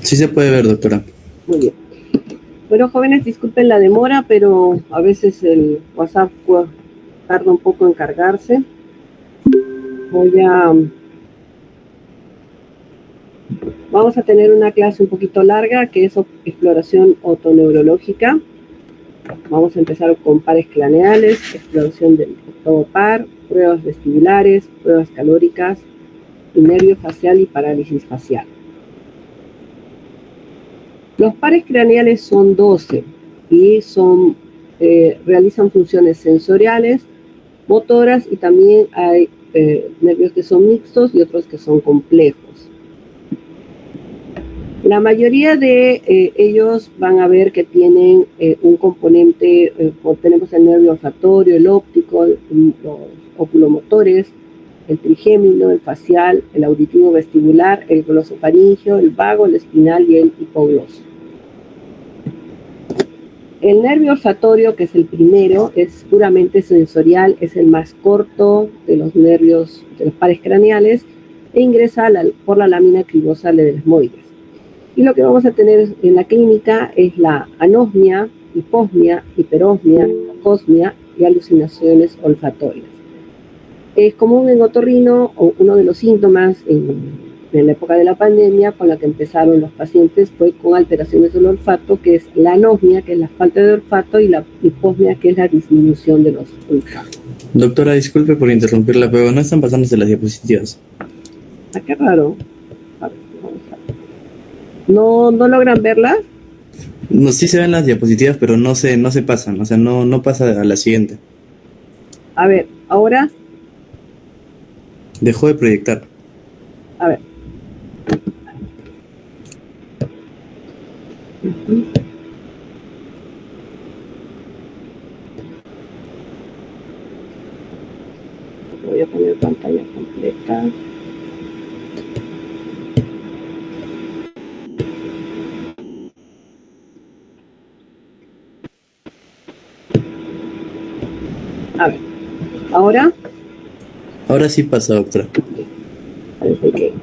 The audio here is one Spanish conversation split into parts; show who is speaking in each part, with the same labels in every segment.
Speaker 1: Sí se puede ver, doctora.
Speaker 2: Muy bien. Bueno, jóvenes, disculpen la demora, pero a veces el WhatsApp tarda un poco en cargarse. Vamos a tener una clase un poquito larga, que es exploración otoneurológica. Vamos a empezar con pares craneales, exploración del octavo par, pruebas vestibulares, pruebas calóricas, y nervio facial y parálisis facial. Los pares craneales son 12 y realizan funciones sensoriales, motoras, y también hay nervios que son mixtos y otros que son complejos. La mayoría de ellos van a ver que tienen un componente, tenemos el nervio olfatorio, el óptico, los oculomotores, el trigémino, el facial, el auditivo vestibular, el glosofaringeo, el vago, el espinal y el hipogloso. El nervio olfatorio, que es el primero, es puramente sensorial, es el más corto de los nervios de los pares craneales e ingresa por la lámina cribosa del desmoides. Y lo que vamos a tener en la clínica es la anosmia, hiposmia, hiperosmia, cosmia y alucinaciones olfatorias. Es común en otorrino, o uno de los síntomas en la época de la pandemia con la que empezaron los pacientes fue con alteraciones del olfato, que es la anosmia, que es la falta de olfato, y la hiposmia, que es la disminución de los olfatos.
Speaker 1: Doctora, disculpe por interrumpirla, pero no están pasándose las diapositivas.
Speaker 2: Ah, qué raro. A ver, vamos a ver. ¿No logran verlas?
Speaker 1: No, sí se ven las diapositivas, pero no se pasan, o sea, no pasa a la siguiente.
Speaker 2: A ver, ahora.
Speaker 1: Dejó de proyectar.
Speaker 2: A ver. Voy a poner pantalla completa. A ver, ¿ahora?
Speaker 1: Ahora sí pasa, doctora.
Speaker 2: Parece que...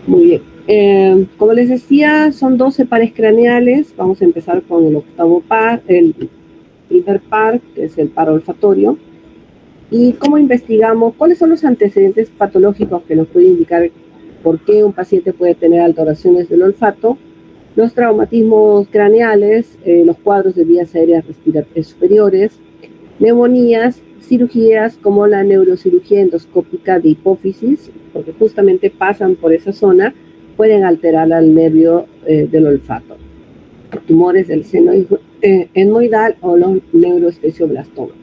Speaker 2: Muy bien. Como les decía, son 12 pares craneales. Vamos a empezar con el octavo par, el primer par, que es el par olfatorio. ¿Y cómo investigamos? ¿Cuáles son los antecedentes patológicos que nos pueden indicar por qué un paciente puede tener alteraciones del olfato? Los traumatismos craneales, los cuadros de vías aéreas respiratorias superiores, neumonías, cirugías como la neurocirugía endoscópica de hipófisis, porque justamente pasan por esa zona, pueden alterar al nervio del olfato. Tumores del seno etmoidal o los neuroespecioblastomas.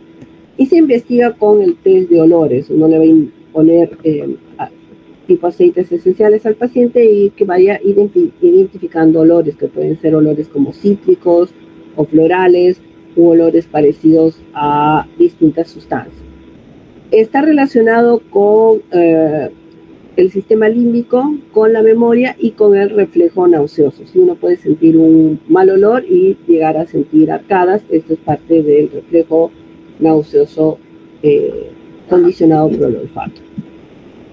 Speaker 2: Y se investiga con el test de olores. Uno le va a poner tipo aceites esenciales al paciente y que vaya identificando olores, que pueden ser olores como cítricos o florales, u olores parecidos a distintas sustancias. Está relacionado con el sistema límbico, con la memoria y con el reflejo nauseoso. Si uno puede sentir un mal olor y llegar a sentir arcadas, esto es parte del reflejo nauseoso condicionado por el olfato.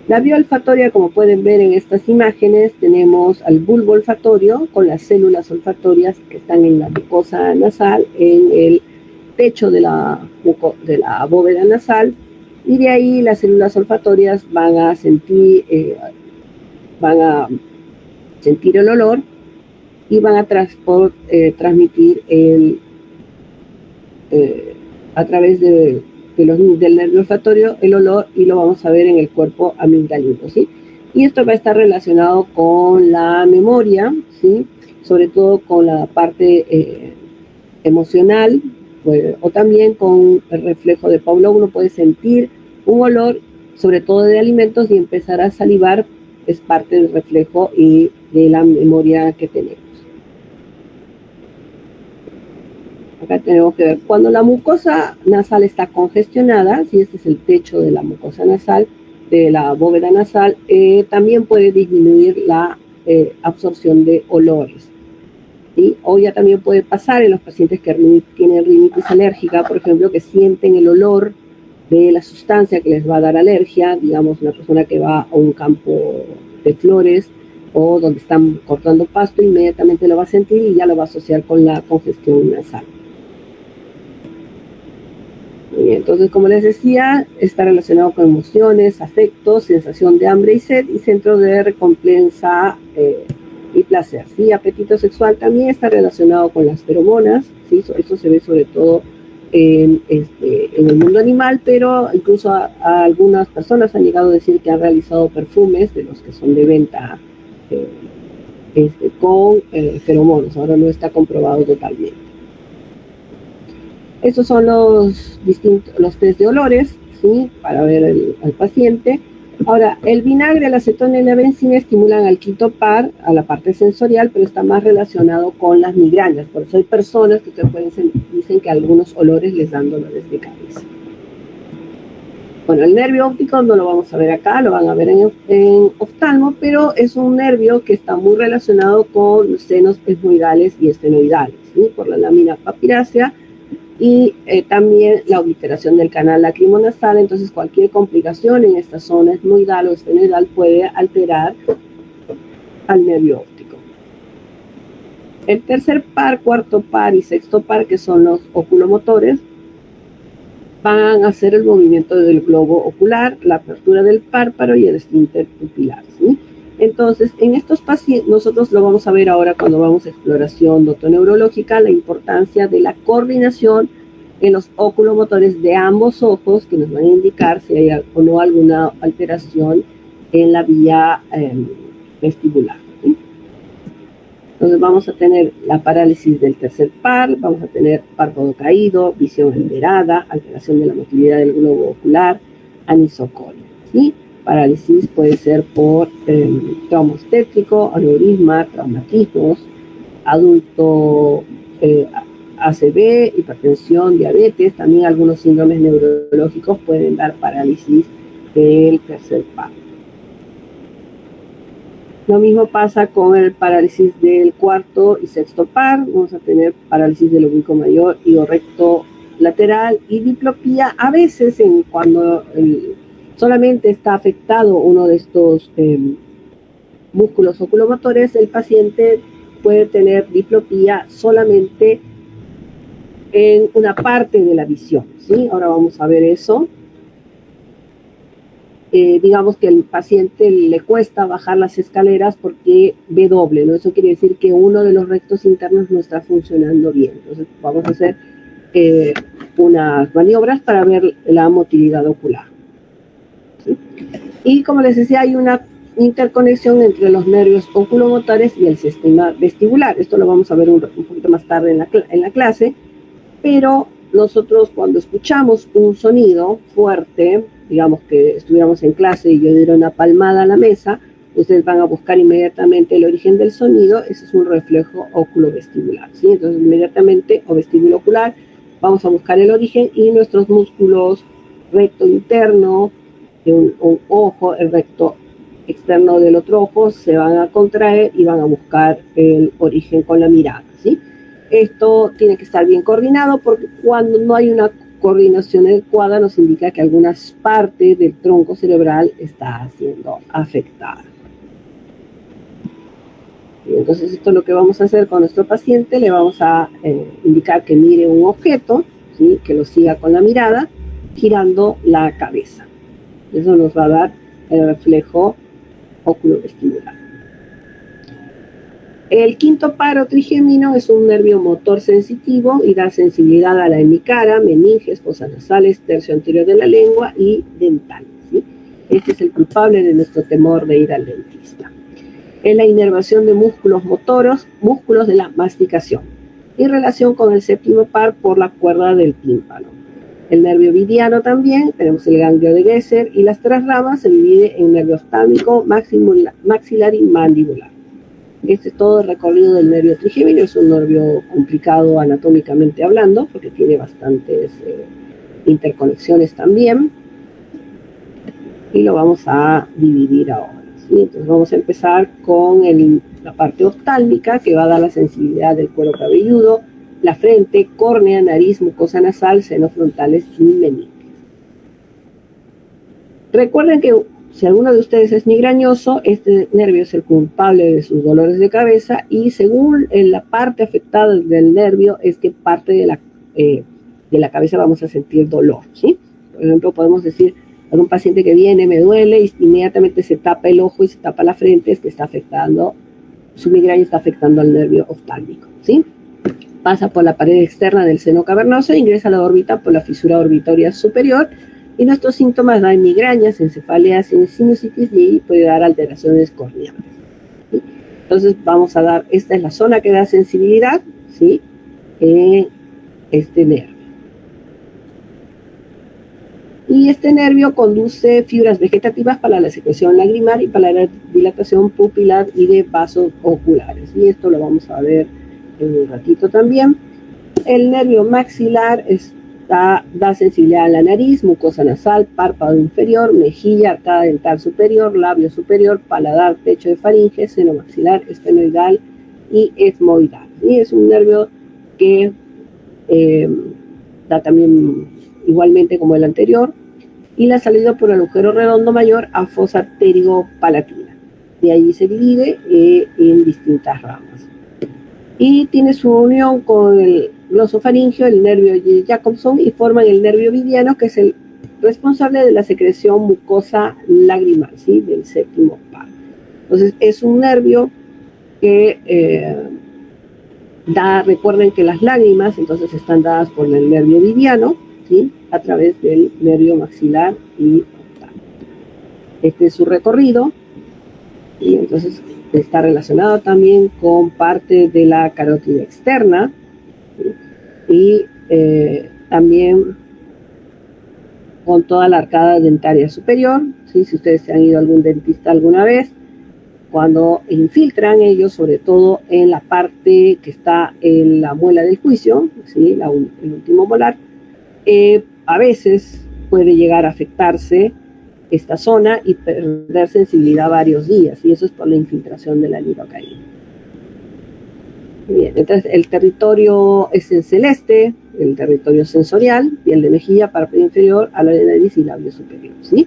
Speaker 2: La vía olfatoria, como pueden ver en estas imágenes, tenemos al bulbo olfatorio con las células olfatorias que están en la mucosa nasal, en el techo de la bóveda nasal, y de ahí las células olfatorias van a sentir el olor y van a transmitir a través del nervio olfatorio el olor, y lo vamos a ver en el cuerpo amigdalino, ¿sí? Y esto va a estar relacionado con la memoria, ¿sí? Sobre todo con la parte emocional, pues, o también con el reflejo de Pavlov. Uno puede sentir un olor, sobre todo de alimentos, y empezar a salivar. Es parte del reflejo y de la memoria que tenemos. Acá tenemos que ver, cuando la mucosa nasal está congestionada, si este es el techo de la mucosa nasal, de la bóveda nasal, también puede disminuir la absorción de olores. ¿Sí? O ya también puede pasar en los pacientes que tienen rinitis alérgica, por ejemplo, que sienten el olor de la sustancia que les va a dar alergia. Digamos, una persona que va a un campo de flores o donde están cortando pasto, inmediatamente lo va a sentir y ya lo va a asociar con la congestión nasal. Entonces, como les decía, está relacionado con emociones, afectos, sensación de hambre y sed, y centro de recompensa y placer. ¿Sí? Apetito sexual también está relacionado con las feromonas, ¿sí? Eso se ve sobre todo en el mundo animal, pero incluso a algunas personas han llegado a decir que han realizado perfumes de los que son de venta con feromonas. Ahora no está comprobado totalmente. Estos son los test de olores, ¿sí? Para ver al paciente. Ahora, el vinagre, la acetona y la benzina estimulan al quinto par, a la parte sensorial, pero está más relacionado con las migrañas. Por eso hay personas que dicen que algunos olores les dan dolores de cabeza. Bueno, el nervio óptico no lo vamos a ver acá, lo van a ver en oftalmo, pero es un nervio que está muy relacionado con senos esmoidales y estenoidales, ¿sí? Por la lámina papirácea, y también la obliteración del canal lacrimonasal. Entonces cualquier complicación en esta zona esmoidal o estenoidal puede alterar al nervio óptico. El tercer par, cuarto par y sexto par, que son los oculomotores, van a hacer el movimiento del globo ocular, la apertura del párpado y el esfínter pupilar, ¿sí? Entonces, en estos pacientes, nosotros lo vamos a ver ahora cuando vamos a exploración otoneurológica, la importancia de la coordinación en los oculomotores de ambos ojos, que nos van a indicar si hay o no alguna alteración en la vía vestibular, ¿sí? Entonces vamos a tener la parálisis del tercer par, vamos a tener párpado caído, visión alterada, alteración de la motilidad del globo ocular, anisocoria, ¿sí? Parálisis puede ser por trauma obstétrico, aneurisma, traumatismos, adulto ACV, hipertensión, diabetes, también algunos síndromes neurológicos pueden dar parálisis del tercer par. Lo mismo pasa con el parálisis del cuarto y sexto par. Vamos a tener parálisis del oblicuo mayor y o recto lateral y diplopía. A veces, cuando solamente está afectado uno de estos músculos oculomotores, el paciente puede tener diplopía solamente en una parte de la visión, ¿sí? Ahora vamos a ver eso. Digamos que al paciente le cuesta bajar las escaleras porque ve doble, ¿no? Eso quiere decir que uno de los rectos internos no está funcionando bien. Entonces vamos a hacer unas maniobras para ver la motilidad ocular, ¿sí? Y como les decía, hay una interconexión entre los nervios oculomotores y el sistema vestibular. Esto lo vamos a ver un poquito más tarde en la clase, pero nosotros cuando escuchamos un sonido fuerte, digamos que estuviéramos en clase y yo diera una palmada a la mesa, ustedes van a buscar inmediatamente el origen del sonido. Ese es un reflejo oculovestibular, ¿sí? Entonces inmediatamente, o vestíbulo ocular, vamos a buscar el origen y nuestros músculos recto interno de un ojo, el recto externo del otro ojo, se van a contraer y van a buscar el origen con la mirada, ¿sí? Esto tiene que estar bien coordinado, porque cuando no hay una coordinación adecuada nos indica que algunas partes del tronco cerebral está siendo afectada. Y entonces esto es lo que vamos a hacer con nuestro paciente. Le vamos a indicar que mire un objeto, ¿sí? Que lo siga con la mirada, girando la cabeza. Eso nos va a dar el reflejo oculovestibular. El quinto par trigémino es un nervio motor sensitivo y da sensibilidad a la hemicara, meninges, fosas nasales, tercio anterior de la lengua y dental, ¿sí? Este es el culpable de nuestro temor de ir al dentista. Es la inervación de músculos motoros, músculos de la masticación, en relación con el séptimo par por la cuerda del tímpano. El nervio vidiano también, tenemos el ganglio de Gesser, y las tres ramas se divide en nervio oftálmico, maxilar y mandibular. Este es todo el recorrido del nervio trigémino. Es un nervio complicado anatómicamente hablando, porque tiene bastantes interconexiones también. Y lo vamos a dividir ahora, ¿sí? Entonces vamos a empezar con la parte oftálmica, que va a dar la sensibilidad del cuero cabelludo, la frente, córnea, nariz, mucosa nasal, senos frontales y meninges. Recuerden que si alguno de ustedes es migrañoso, este nervio es el culpable de sus dolores de cabeza y según la parte afectada del nervio es que parte de la cabeza vamos a sentir dolor, ¿sí? Por ejemplo, podemos decir a un paciente que viene, me duele, y inmediatamente se tapa el ojo y se tapa la frente, es que está afectando, su migraña está afectando al nervio oftálmico, ¿sí? Pasa por la pared externa del seno cavernoso, ingresa a la órbita por la fisura orbitoria superior, y nuestros síntomas dan migrañas, encefaleas, sinusitis y ahí puede dar alteraciones corneales, ¿sí? Entonces vamos a dar, esta es la zona que da sensibilidad, ¿sí? Este nervio. Y este nervio conduce fibras vegetativas para la secreción lagrimal y para la dilatación pupilar y de vasos oculares. Y esto lo vamos a ver en un ratito también. El nervio maxilar da sensibilidad a la nariz, mucosa nasal, párpado inferior, mejilla, arcada dental superior, labio superior, paladar, techo de faringe, seno maxilar, esfenoidal y etmoidal. Y es un nervio que da también igualmente como el anterior, y la salida por el agujero redondo mayor a fosa pterigo-palatina. De allí se divide en distintas ramas. Y tiene su unión con el glosofaringio, el nervio Jacobson, y forman el nervio vidiano, que es el responsable de la secreción mucosa lagrimal, ¿sí? Del séptimo par. Entonces, es un nervio que recuerden que las lágrimas entonces están dadas por el nervio vidiano, ¿sí? A través del nervio maxilar y oftálmico. Este es su recorrido, y entonces está relacionado también con parte de la carótida externa, ¿sí? Y también con toda la arcada dentaria superior, ¿sí? Si ustedes se han ido a algún dentista alguna vez, cuando infiltran ellos, sobre todo en la parte que está en la muela del juicio, ¿sí? El último molar, a veces puede llegar a afectarse esta zona y perder sensibilidad varios días, y eso es por la infiltración de la lidocaína. Bien, entonces el territorio es en celeste, el territorio sensorial, piel de mejilla, parte inferior, ala de nariz y labio superior, ¿sí?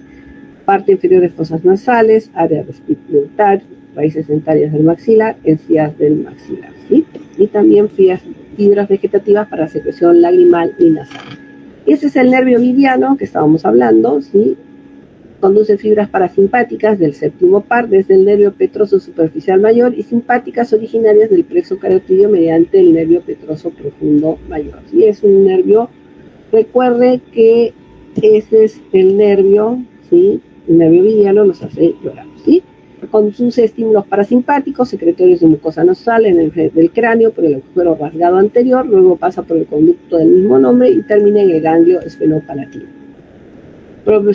Speaker 2: Parte inferior de fosas nasales, área dental, raíces dentarias del maxilar, encías del maxilar, ¿sí? Y también fibras vegetativas para secreción lagrimal y nasal. Ese es el nervio vidiano que estábamos hablando, ¿sí? Conduce fibras parasimpáticas del séptimo par desde el nervio petroso superficial mayor y simpáticas originarias del plexo carotidio mediante el nervio petroso profundo mayor. ¿Sí? Es un nervio, recuerde que ese es el nervio, ¿sí? El nervio vidiano nos hace llorar, ¿sí? Conduce estímulos parasimpáticos, secretorios de mucosa nasal en el del cráneo por el agujero rasgado anterior, luego pasa por el conducto del mismo nombre y termina en el ganglio esfenopalatino.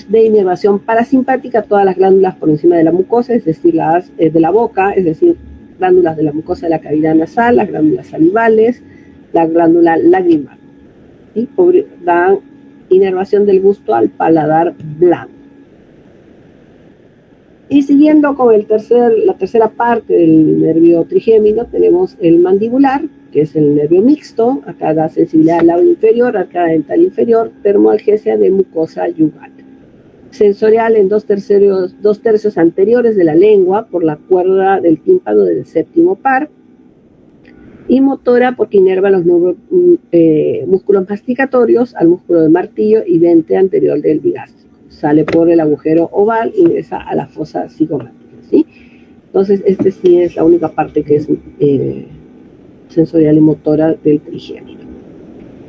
Speaker 2: De inervación parasimpática, todas las glándulas por encima de la mucosa, es decir, las de la boca, es decir, glándulas de la mucosa de la cavidad nasal, las glándulas salivales, la glándula lagrimal. ¿Sí? Dan inervación del gusto al paladar blando. Y siguiendo con la tercera parte del nervio trigémino, tenemos el mandibular, que es el nervio mixto. Acá da sensibilidad al labio inferior, arcada dental inferior, termoalgesia de mucosa yugal. Sensorial en dos tercios anteriores de la lengua por la cuerda del tímpano del séptimo par. Y motora porque inerva los músculos masticatorios al músculo del martillo y vente anterior del bigástrico. Sale por el agujero oval y ingresa a la fosa cigomática, ¿sí? Entonces, este sí es la única parte que es sensorial y motora del trigémino.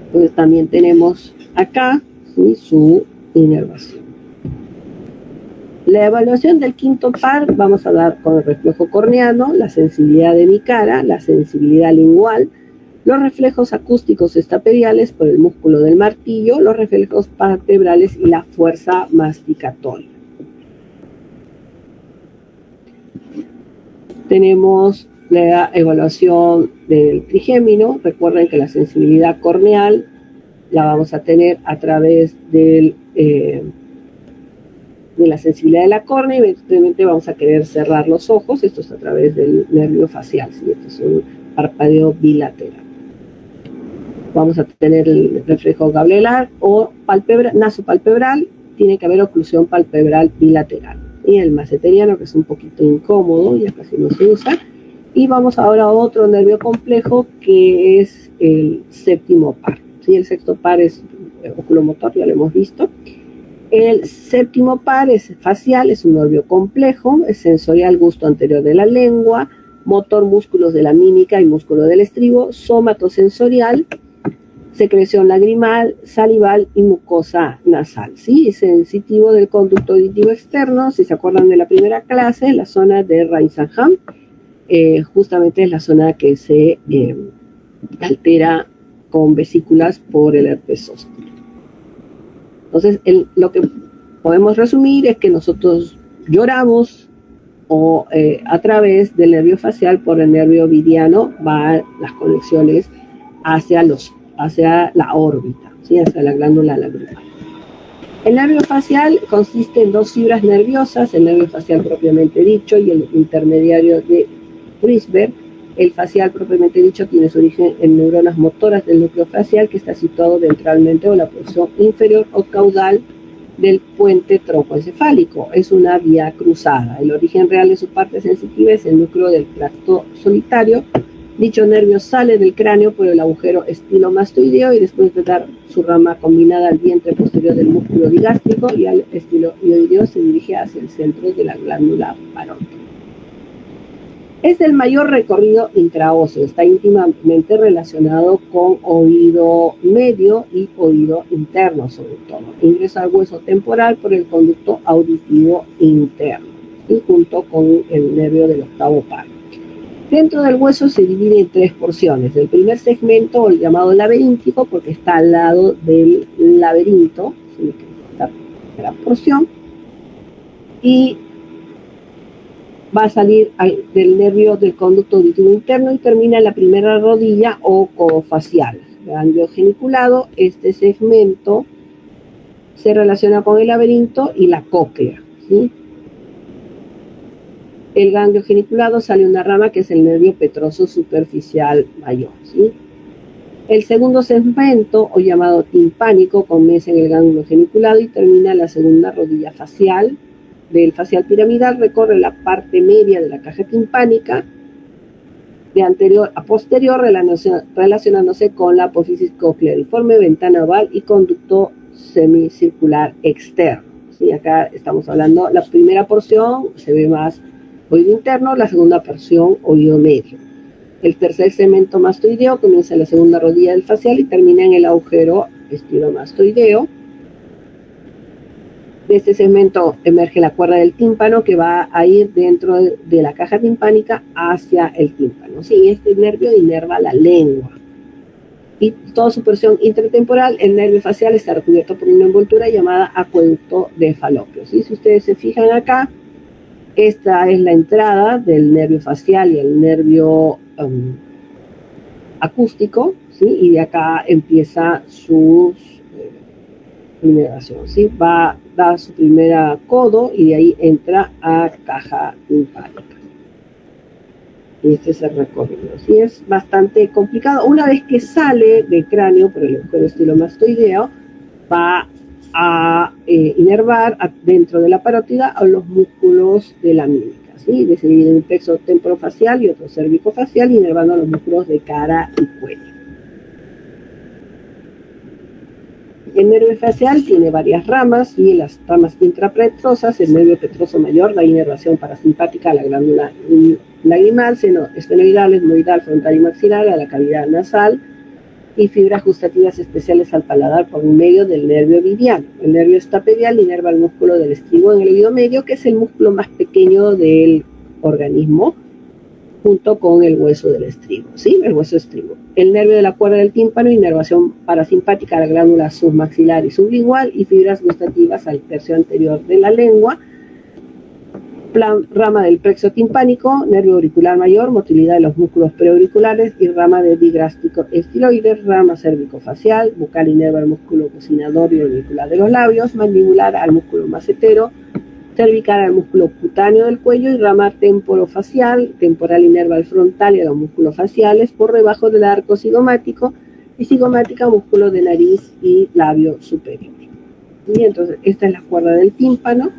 Speaker 2: Entonces, también tenemos acá, ¿sí? Su inervación. La evaluación del quinto par vamos a dar con el reflejo corneano, la sensibilidad de mi cara, la sensibilidad lingual, los reflejos acústicos estapediales por el músculo del martillo, los reflejos palpebrales y la fuerza masticatoria. Tenemos la evaluación del trigémino. Recuerden que la sensibilidad corneal la vamos a tener a través de la sensibilidad de la córnea, y eventualmente vamos a querer cerrar los ojos. Esto es a través del nervio facial, ¿sí? Esto es un parpadeo bilateral. Vamos a tener el reflejo gablelar o nasopalpebral. Tiene que haber oclusión palpebral bilateral. y el maceteriano, que es un poquito incómodo, ya casi no se usa. Y vamos ahora a otro nervio complejo, que es el séptimo par. ¿Sí? El sexto par es oculomotor, ya lo hemos visto. El séptimo par es facial, es un nervio complejo, es sensorial, gusto anterior de la lengua, motor, músculos de la mímica y músculo del estribo, somatosensorial, secreción lagrimal, salival y mucosa nasal. ¿Sí? Es sensitivo del conducto auditivo externo. Si se acuerdan de la primera clase, la zona de Rein-Sanham, justamente es la zona que se altera con vesículas por el herpes zóster. Entonces, lo que podemos resumir es que nosotros lloramos o a través del nervio facial por el nervio ovidiano van las conexiones hacia la órbita, ¿sí? Hacia la glándula lagrimal. El nervio facial consiste en dos fibras nerviosas, el nervio facial propiamente dicho y el intermediario de Prisberg. El facial propiamente dicho tiene su origen en neuronas motoras del núcleo facial, que está situado ventralmente o la porción inferior o caudal del puente troncoencefálico. Es una vía cruzada. El origen real de su parte sensitiva es el núcleo del tracto solitario. Dicho nervio sale del cráneo por el agujero estilomastoideo y después de dar su rama combinada al vientre posterior del músculo digástrico y al estiloideo se dirige hacia el centro de la glándula parótida. Es el mayor recorrido intraóseo, está íntimamente relacionado con oído medio y oído interno sobre todo. Ingresa al hueso temporal por el conducto auditivo interno y junto con el nervio del octavo par. Dentro del hueso se divide en tres porciones. El primer segmento, o el llamado laberíntico, porque está al lado del laberinto, esta primera porción, y va a salir del nervio del conducto auditivo interno y termina en la primera rodilla o codo facial. Ganglio geniculado, este segmento se relaciona con el laberinto y la cóclea, ¿sí? El ganglio geniculado sale una rama que es el nervio petroso superficial mayor, ¿sí? El segundo segmento, o llamado timpánico, comienza en el ganglio geniculado y termina en la segunda rodilla facial. Del facial piramidal recorre la parte media de la caja timpánica, de anterior a posterior, relacionándose con la apófisis cocleariforme, ventana oval y conducto semicircular externo. ¿Sí? Acá estamos hablando, la primera porción se ve más oído interno, la segunda porción oído medio. El tercer segmento mastoideo comienza en la segunda rodilla del facial y termina en el agujero estilomastoideo. De este segmento emerge la cuerda del tímpano que va a ir dentro de la caja timpánica hacia el tímpano. Sí, este nervio inerva la lengua. Y toda su porción intertemporal, el nervio facial está recubierto por una envoltura llamada acueducto de Falopio. ¿Sí? Si ustedes se fijan acá, esta es la entrada del nervio facial y el nervio acústico, ¿sí? Y de acá empieza su inervación, ¿sí? Va a dar su primera codo y de ahí entra a caja timpánica. Y este es el recorrido, ¿sí? Es bastante complicado. Una vez que sale del cráneo por el agujero estilomastoideo, va a inervar dentro de la parótida a los músculos de la mímica, ¿sí? Se divide en un plexo temporofacial y otro cervicofacial, inervando los músculos de cara y cuello. El nervio facial tiene varias ramas y las ramas intrapetrosas, el nervio petroso mayor da inervación parasimpática a la glándula lagrimal, seno esfenoidal, etmoidal, frontal y maxilar, a la cavidad nasal y fibras gustativas especiales al paladar por medio del nervio ovidiano. El nervio estapedial inerva el músculo del estribo en el oído medio, que es el músculo más pequeño del organismo, junto con el hueso del estribo, ¿sí? El hueso estribo. El nervio de la cuerda del tímpano, inervación parasimpática a la glándula submaxilar y sublingual y fibras gustativas al tercio anterior de la lengua. Rama del plexo timpánico, nervio auricular mayor, motilidad de los músculos preauriculares y rama de digrástico estiloides, rama cervicofacial, bucal inerva el músculo cocinador y auricular de los labios, mandibular al músculo macetero, cervical al músculo cutáneo del cuello y rama temporofacial, temporal inerva al frontal y a los músculos faciales por debajo del arco cigomático y cigomática músculo de nariz y labio superior. Y entonces esta es la cuerda del tímpano.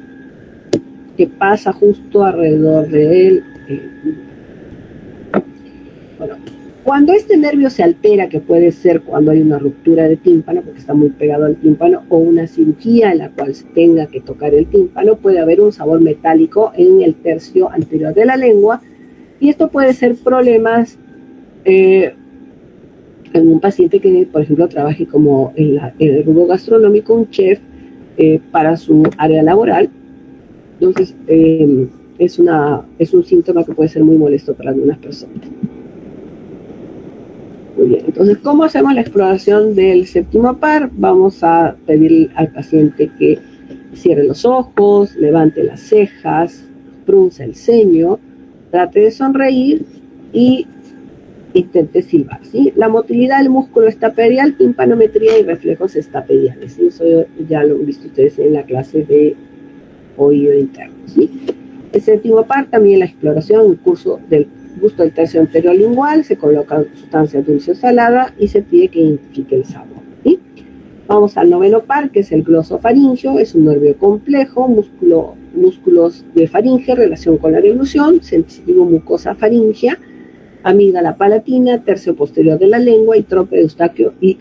Speaker 2: que pasa justo alrededor de él. Bueno, cuando este nervio se altera, que puede ser cuando hay una ruptura de tímpano, porque está muy pegado al tímpano, o una cirugía en la cual se tenga que tocar el tímpano, puede haber un sabor metálico en el tercio anterior de la lengua, y esto puede ser problemas en un paciente que, por ejemplo, trabaje como en el rubro gastronómico, un chef para su área laboral. Entonces, es un síntoma que puede ser muy molesto para algunas personas. Muy bien, entonces, ¿cómo hacemos la exploración del séptimo par? Vamos a pedir al paciente que cierre los ojos, levante las cejas, frunza el ceño, trate de sonreír y intente silbar, ¿sí? La motilidad del músculo estapedial, timpanometría y reflejos estapediales, ¿sí? Eso ya lo han visto ustedes en la clase de oído interno, ¿sí? El séptimo par, también la exploración, el curso del gusto del tercio anterior lingual, se coloca sustancia dulce o salada y se pide que identifique el sabor, ¿sí? Vamos al noveno par, que es el glosofaringio, es un nervio complejo, músculos de faringe, relación con la deglución, sensitivo mucosa faringea, amígdala palatina, tercio posterior de la lengua y trompa de Eustaquio y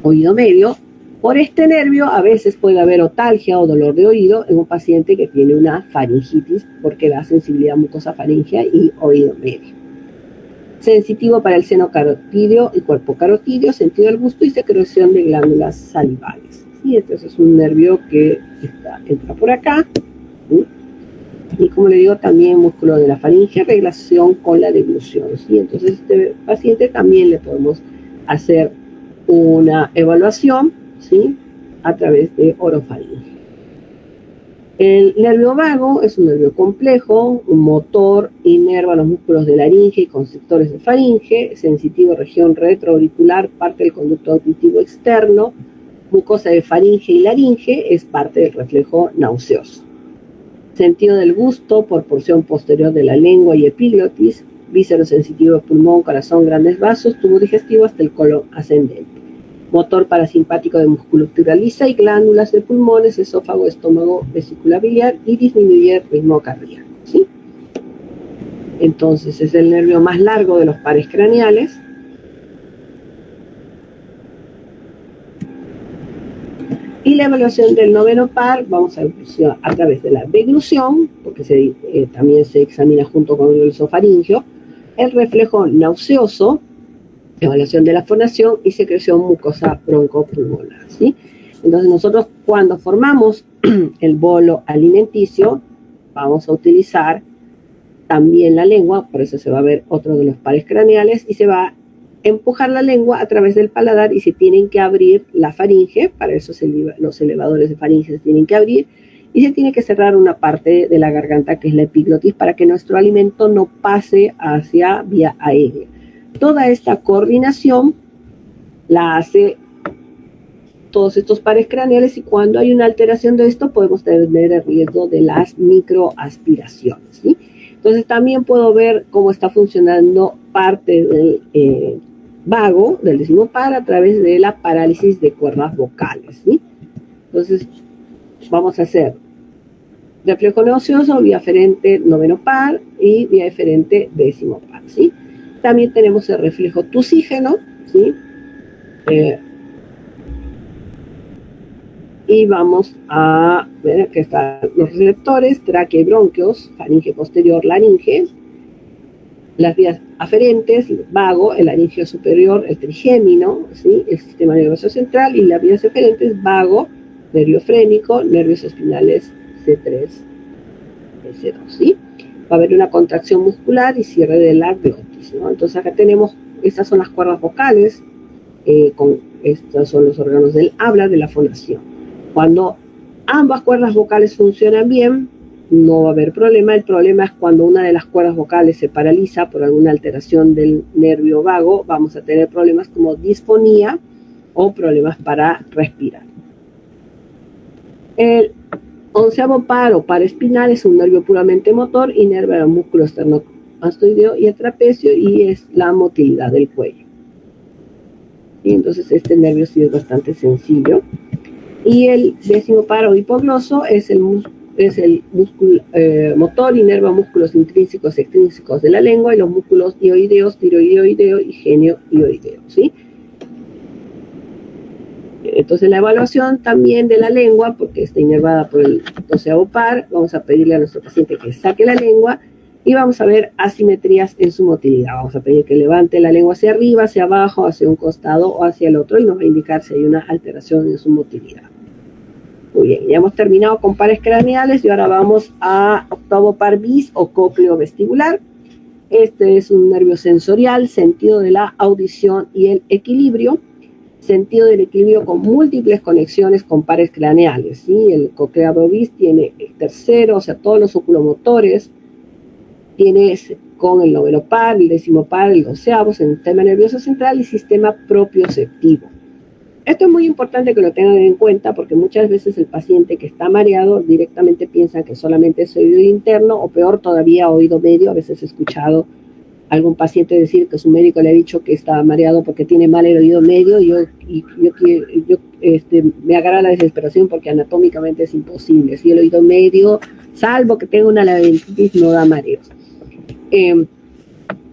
Speaker 2: oído medio. Por este nervio a veces puede haber otalgia o dolor de oído en un paciente que tiene una faringitis porque da sensibilidad mucosa faríngea y oído medio. Sensitivo para el seno carotídeo y cuerpo carotídeo, sentido del gusto y secreción de glándulas salivales. ¿Sí? Entonces es un nervio que entra por acá. ¿Sí? Y como le digo, también músculo de la faringe, relación con la deglución, ¿sí? Entonces este paciente también le podemos hacer una evaluación, ¿sí? A través de orofaringe. El nervio vago es un nervio complejo, un motor, inerva los músculos de laringe y constrictores de faringe, sensitivo región retroauricular, parte del conducto auditivo externo, mucosa de faringe y laringe, es parte del reflejo nauseoso. Sentido del gusto por porción posterior de la lengua y epiglotis, víscero sensitivo de pulmón, corazón, grandes vasos, tubo digestivo hasta el colon ascendente. Motor parasimpático de musculatura lisa y glándulas de pulmones, esófago, estómago, vesícula biliar y disminuye el ritmo cardíaco, ¿sí? Entonces es el nervio más largo de los pares craneales. Y la evaluación del noveno par, vamos a ver a través de la deglución, porque también se examina junto con el glosofaringio, el reflejo nauseoso, evaluación de la fonación y secreción mucosa broncopulmonar, ¿sí? Entonces nosotros cuando formamos el bolo alimenticio, vamos a utilizar también la lengua, por eso se va a ver otro de los pares craneales, y se va a empujar la lengua a través del paladar y se tienen que abrir la faringe, para eso los elevadores de faringe se tienen que abrir, y se tiene que cerrar una parte de la garganta que es la epiglotis para que nuestro alimento no pase hacia vía aérea. Toda esta coordinación la hace todos estos pares craneales y cuando hay una alteración de esto podemos tener el riesgo de las microaspiraciones, ¿sí? Entonces también puedo ver cómo está funcionando parte del vago, del décimo par, a través de la parálisis de cuerdas vocales, ¿sí? Entonces vamos a hacer reflejo nauseoso, vía aferente noveno par y vía eferente décimo par, ¿sí? También tenemos el reflejo tusígeno, ¿sí? Y vamos a ver que están los receptores, tráquea y bronquios, faringe posterior, laringe, las vías aferentes, el vago, el laringeo superior, el trigémino, ¿sí? El sistema nervioso central, y las vías eferentes, vago, nervio frénico, nervios espinales C3, C2, ¿sí? Va a haber una contracción muscular y cierre de la glotis, ¿no? Entonces acá tenemos, estas son las cuerdas vocales, estos son los órganos del habla, de la fonación. Cuando ambas cuerdas vocales funcionan bien, no va a haber problema. El problema es cuando una de las cuerdas vocales se paraliza por alguna alteración del nervio vago, vamos a tener problemas como disfonía o problemas para respirar. El onceavo par o par espinal es un nervio puramente motor, inerva el músculo esternomastoideo y el trapecio y es la motilidad del cuello. Y entonces este nervio sí es bastante sencillo. Y el décimo par o hipogloso es el es el músculo motor, inerva músculos intrínsecos y extrínsecos de la lengua, y los músculos hioideos, tiroideo y genio-hioideo, ¿sí? Entonces la evaluación también de la lengua, porque está inervada por el 12º par, vamos a pedirle a nuestro paciente que saque la lengua y vamos a ver asimetrías en su motilidad. Vamos a pedir que levante la lengua hacia arriba, hacia abajo, hacia un costado o hacia el otro, y nos va a indicar si hay una alteración en su motilidad. Muy bien, ya hemos terminado con pares craneales y ahora vamos a octavo par bis o cócleo vestibular. Este es un nervio sensorial, sentido de la audición y el equilibrio. Sentido del equilibrio con múltiples conexiones con pares craneales, ¿sí? El cócleo bis tiene el tercero, o sea, todos los oculomotores, tiene con el noveno par, el décimo par, el doceavo, sistema nervioso central y sistema propioceptivo. Esto es muy importante que lo tengan en cuenta porque muchas veces el paciente que está mareado directamente piensa que solamente es oído interno o peor todavía oído medio. A veces he escuchado a algún paciente decir que su médico le ha dicho que está mareado porque tiene mal el oído medio y yo me agarra la desesperación porque anatómicamente es imposible. Si el oído medio, salvo que tenga una laberintitis, no da mareos.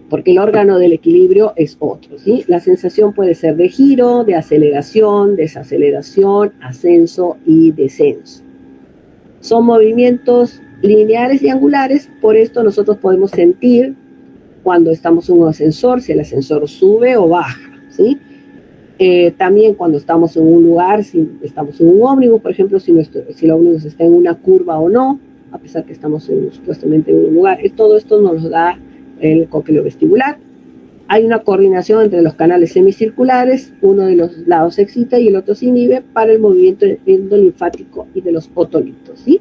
Speaker 2: Porque el órgano del equilibrio es otro, ¿sí? La sensación puede ser de giro, de aceleración, desaceleración, ascenso y descenso. Son movimientos lineares y angulares, por esto nosotros podemos sentir cuando estamos en un ascensor, si el ascensor sube o baja, ¿sí? También cuando estamos en un lugar, si estamos en un ómnibus, por ejemplo, si el ómnibus está en una curva o no, a pesar que estamos supuestamente en un lugar, todo esto nos lo da el cócleo vestibular. Hay una coordinación entre los canales semicirculares, uno de los lados se excita y el otro se inhibe para el movimiento endolinfático y de los otolitos, ¿sí?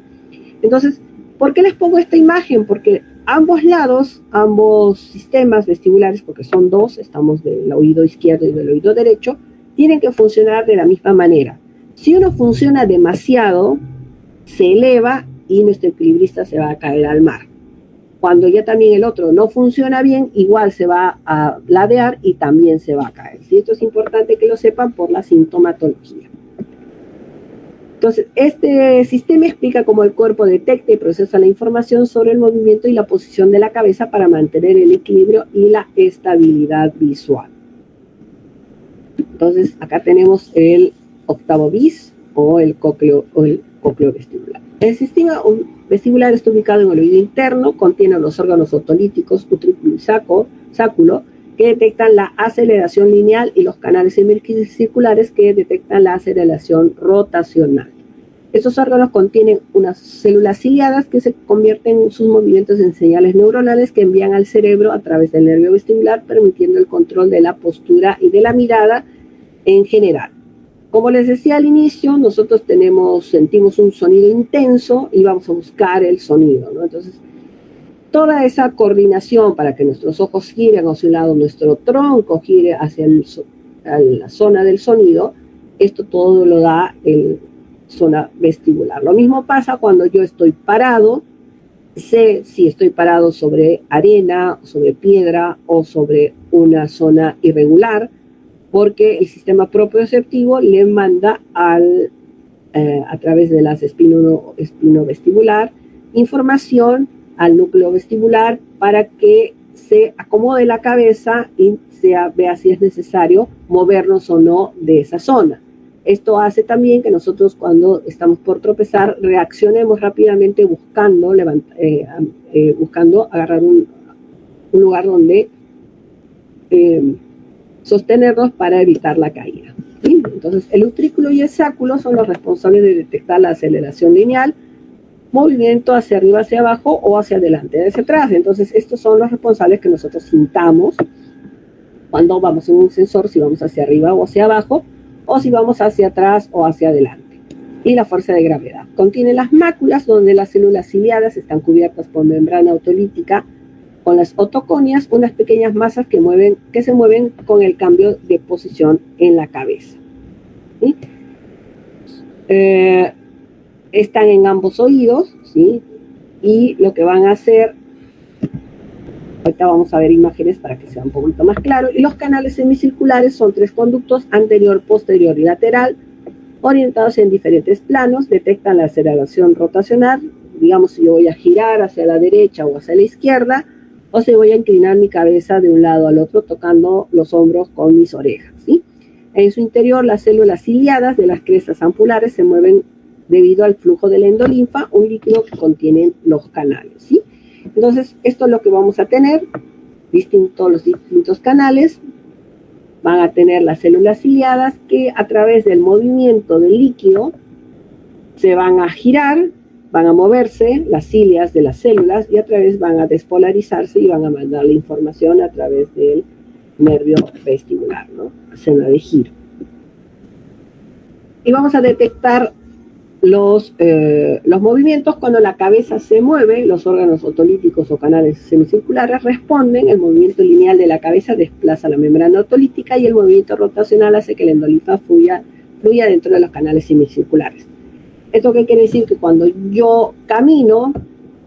Speaker 2: Entonces, ¿por qué les pongo esta imagen? Porque ambos lados, ambos sistemas vestibulares, porque son dos, estamos del oído izquierdo y del oído derecho, tienen que funcionar de la misma manera. Si uno funciona demasiado, se eleva y nuestro equilibrista se va a caer al mar. Cuando ya también el otro no funciona bien, igual se va a ladear y también se va a caer. ¿Sí? Esto es importante que lo sepan por la sintomatología. Entonces, este sistema explica cómo el cuerpo detecta y procesa la información sobre el movimiento y la posición de la cabeza para mantener el equilibrio y la estabilidad visual. Entonces, acá tenemos el octavo bis o el cócleo vestibular. El sistema vestibular está ubicado en el oído interno, contiene los órganos otolíticos, utrículo y sáculo, que detectan la aceleración lineal y los canales semicirculares que detectan la aceleración rotacional. Estos órganos contienen unas células ciliadas que se convierten en sus movimientos en señales neuronales que envían al cerebro a través del nervio vestibular, permitiendo el control de la postura y de la mirada en general. Como les decía al inicio, nosotros sentimos un sonido intenso y vamos a buscar el sonido, ¿no? Entonces, toda esa coordinación para que nuestros ojos giren hacia un lado, nuestro tronco gire hacia la zona del sonido, esto todo lo da el zona vestibular. Lo mismo pasa cuando yo estoy parado, sé si estoy parado sobre arena, sobre piedra o sobre una zona irregular, porque el sistema propioceptivo le manda a través de las espinovestibular información al núcleo vestibular para que se acomode la cabeza y vea si es necesario movernos o no de esa zona. Esto hace también que nosotros cuando estamos por tropezar reaccionemos rápidamente buscando agarrar un lugar donde sostenernos para evitar la caída. ¿Sí? Entonces, el utrículo y el sáculo son los responsables de detectar la aceleración lineal, movimiento hacia arriba, hacia abajo o hacia adelante, hacia atrás. Entonces, estos son los responsables que nosotros sintamos cuando vamos en un sensor, si vamos hacia arriba o hacia abajo, o si vamos hacia atrás o hacia adelante. Y la fuerza de gravedad. Contiene las máculas, donde las células ciliadas están cubiertas por membrana otolítica, con las otoconias, unas pequeñas masas que se mueven con el cambio de posición en la cabeza. ¿Sí? Están en ambos oídos, ¿sí? Y lo que van a hacer, ahorita vamos a ver imágenes para que sea un poquito más claro, y los canales semicirculares son 3 conductos, anterior, posterior y lateral, orientados en diferentes planos, detectan la aceleración rotacional, digamos, si yo voy a girar hacia la derecha o hacia la izquierda, o si voy a inclinar mi cabeza de un lado al otro tocando los hombros con mis orejas, ¿sí? En su interior, las células ciliadas de las crestas ampulares se mueven debido al flujo de la endolinfa, un líquido que contienen los canales, ¿sí? Entonces, esto es lo que vamos a tener, los distintos canales. Van a tener las células ciliadas que a través del movimiento del líquido se van a girar, van a moverse las cilias de las células y a través van a despolarizarse y van a mandar la información a través del nervio vestibular, ¿no? Zona de giro. Y vamos a detectar los movimientos cuando la cabeza se mueve, los órganos otolíticos o canales semicirculares responden, el movimiento lineal de la cabeza desplaza la membrana otolítica y el movimiento rotacional hace que la endolinfa fluya dentro de los canales semicirculares. ¿Esto qué quiere decir? Que cuando yo camino,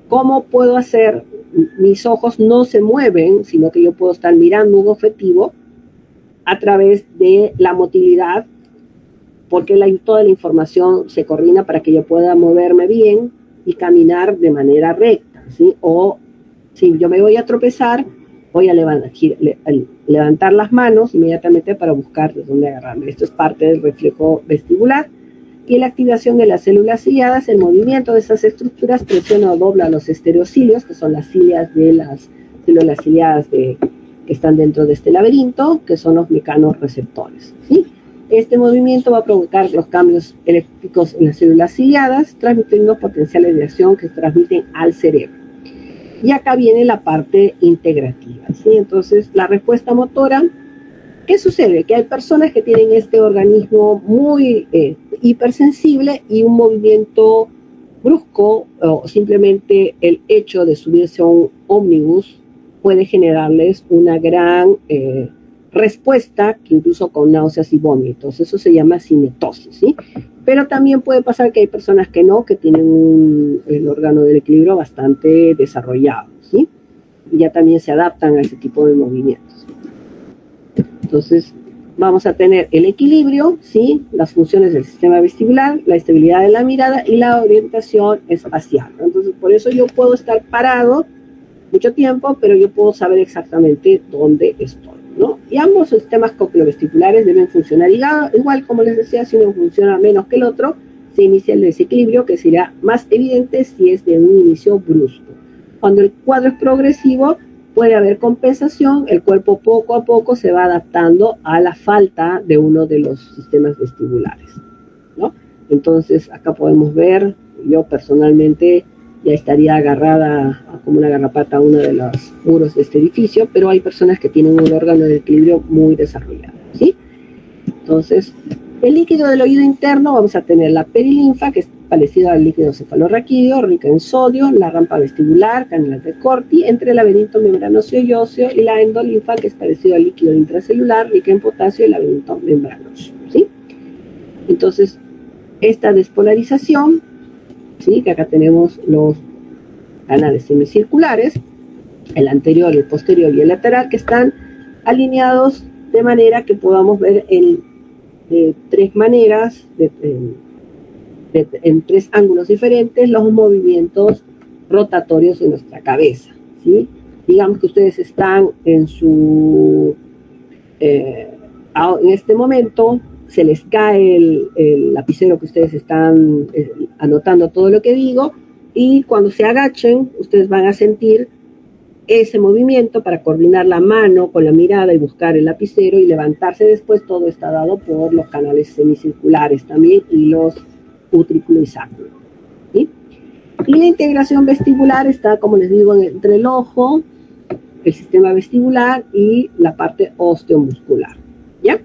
Speaker 2: ¿cómo puedo hacer? Mis ojos no se mueven, sino que yo puedo estar mirando un objetivo a través de la motilidad, porque toda la información se coordina para que yo pueda moverme bien y caminar de manera recta, ¿sí? O si yo me voy a tropezar, voy a levantar las manos inmediatamente para buscar de dónde agarrarme. Esto es parte del reflejo vestibular. Y la activación de las células ciliadas, el movimiento de esas estructuras presiona o dobla los estereocilios, que son las cilias de las células ciliadas que están dentro de este laberinto, que son los mecanorreceptores, ¿sí? Este movimiento va a provocar los cambios eléctricos en las células ciliadas, transmitiendo potenciales de acción que transmiten al cerebro. Y acá viene la parte integrativa, ¿sí? Entonces, la respuesta motora, ¿qué sucede? Que hay personas que tienen este organismo muy hipersensible y un movimiento brusco o simplemente el hecho de subirse a un ómnibus puede generarles una gran respuesta, que incluso con náuseas y vómitos. Eso se llama cinetosis, ¿sí? Pero también puede pasar que hay personas que no, que tienen el órgano del equilibrio bastante desarrollado, ¿sí? Y ya también se adaptan a ese tipo de movimientos. Entonces, vamos a tener el equilibrio, ¿sí? Las funciones del sistema vestibular, la estabilidad de la mirada y la orientación espacial. Entonces, por eso yo puedo estar parado mucho tiempo, pero yo puedo saber exactamente dónde estoy, ¿no? Y ambos sistemas cocleovestibulares deben funcionar igual, como les decía. Si uno funciona menos que el otro, se inicia el desequilibrio, que será más evidente si es de un inicio brusco. Cuando el cuadro es progresivo, puede haber compensación, el cuerpo poco a poco se va adaptando a la falta de uno de los sistemas vestibulares, ¿no? Entonces, acá podemos ver, yo personalmente ya estaría agarrada como una garrapata a uno de los muros de este edificio, pero hay personas que tienen un órgano de equilibrio muy desarrollado, ¿sí? Entonces, el líquido del oído interno, vamos a tener la perilinfa, que es parecido al líquido cefalorraquídeo, rica en sodio, la rampa vestibular, canelas de Corti, entre el laberinto membranoso y óseo, y la endolinfa, que es parecido al líquido intracelular, rica en potasio, y el laberinto membranoso, ¿sí? Entonces, esta despolarización, ¿sí? Que acá tenemos los canales semicirculares, el anterior, el posterior y el lateral, que están alineados de manera que podamos ver de tres maneras, en tres ángulos diferentes, los movimientos rotatorios de nuestra cabeza, ¿sí? Digamos que ustedes están en este momento, se les cae el lapicero que ustedes están anotando todo lo que digo, y cuando se agachen, ustedes van a sentir ese movimiento para coordinar la mano con la mirada y buscar el lapicero y levantarse después. Todo está dado por los canales semicirculares también y los utrículo y sacro, ¿sí? Y la integración vestibular está, como les digo, entre el ojo, el sistema vestibular y la parte osteomuscular, ¿ya?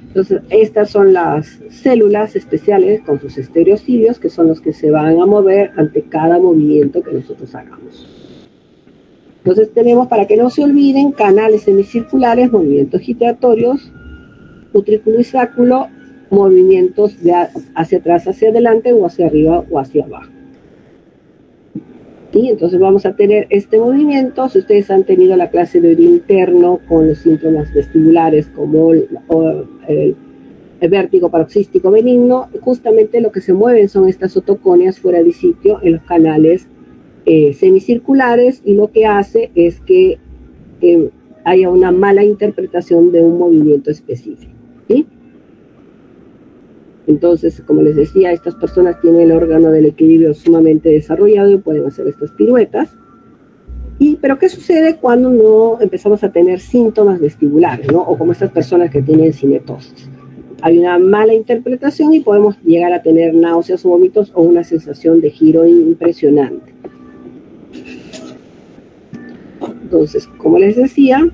Speaker 2: Entonces, estas son las células especiales con sus estereocilios, que son los que se van a mover ante cada movimiento que nosotros hagamos. Entonces tenemos, para que no se olviden, canales semicirculares, movimientos giratorios, utrículo y sacro, movimientos hacia atrás, hacia adelante, o hacia arriba o hacia abajo. Y entonces vamos a tener este movimiento. Si ustedes han tenido la clase de oído interno con los síntomas vestibulares como el vértigo paroxístico benigno, justamente lo que se mueven son estas otoconias fuera de sitio en los canales semicirculares, y lo que hace es que haya una mala interpretación de un movimiento específico, ¿sí? Entonces, como les decía, estas personas tienen el órgano del equilibrio sumamente desarrollado y pueden hacer estas piruetas. Pero ¿qué sucede cuando no empezamos a tener síntomas vestibulares, ¿no? O como estas personas que tienen cinetosis. Hay una mala interpretación y podemos llegar a tener náuseas o vómitos o una sensación de giro impresionante. Entonces, como les decía,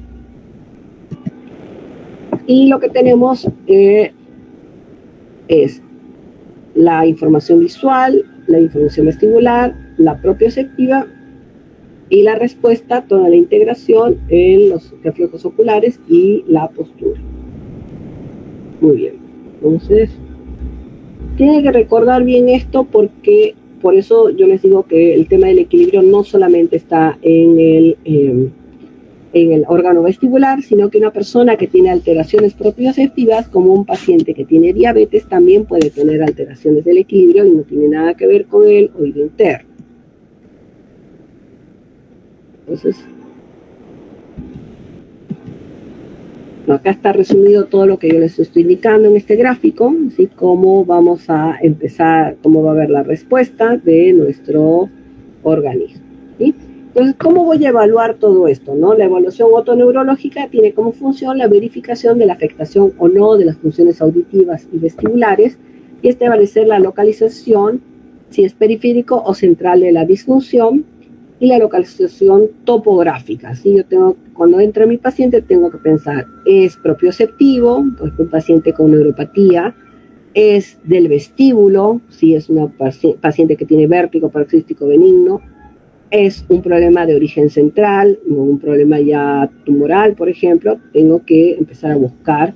Speaker 2: y lo que tenemos es la información visual, la información vestibular, la propioceptiva y la respuesta, toda la integración en los reflejos oculares y la postura. Muy bien. Entonces, tienen que recordar bien esto, porque por eso yo les digo que el tema del equilibrio no solamente está en el órgano vestibular, sino que una persona que tiene alteraciones propioceptivas, como un paciente que tiene diabetes, también puede tener alteraciones del equilibrio y no tiene nada que ver con el oído interno. Entonces, acá está resumido todo lo que yo les estoy indicando en este gráfico, así como vamos a empezar, cómo va a haber la respuesta de nuestro organismo, ¿sí? Entonces, ¿cómo voy a evaluar todo esto, no? La evaluación otoneurológica tiene como función la verificación de la afectación o no de las funciones auditivas y vestibulares, y establecer la localización, si es periférico o central de la disfunción, y la localización topográfica, ¿sí? Yo tengo, cuando entra mi paciente, tengo que pensar, ¿es propioceptivo? Pues un paciente con neuropatía. ¿Es del vestíbulo? Si es una paciente que tiene vértigo paroxístico benigno. ¿Es un problema de origen central? Un problema ya tumoral, por ejemplo. Tengo que empezar a buscar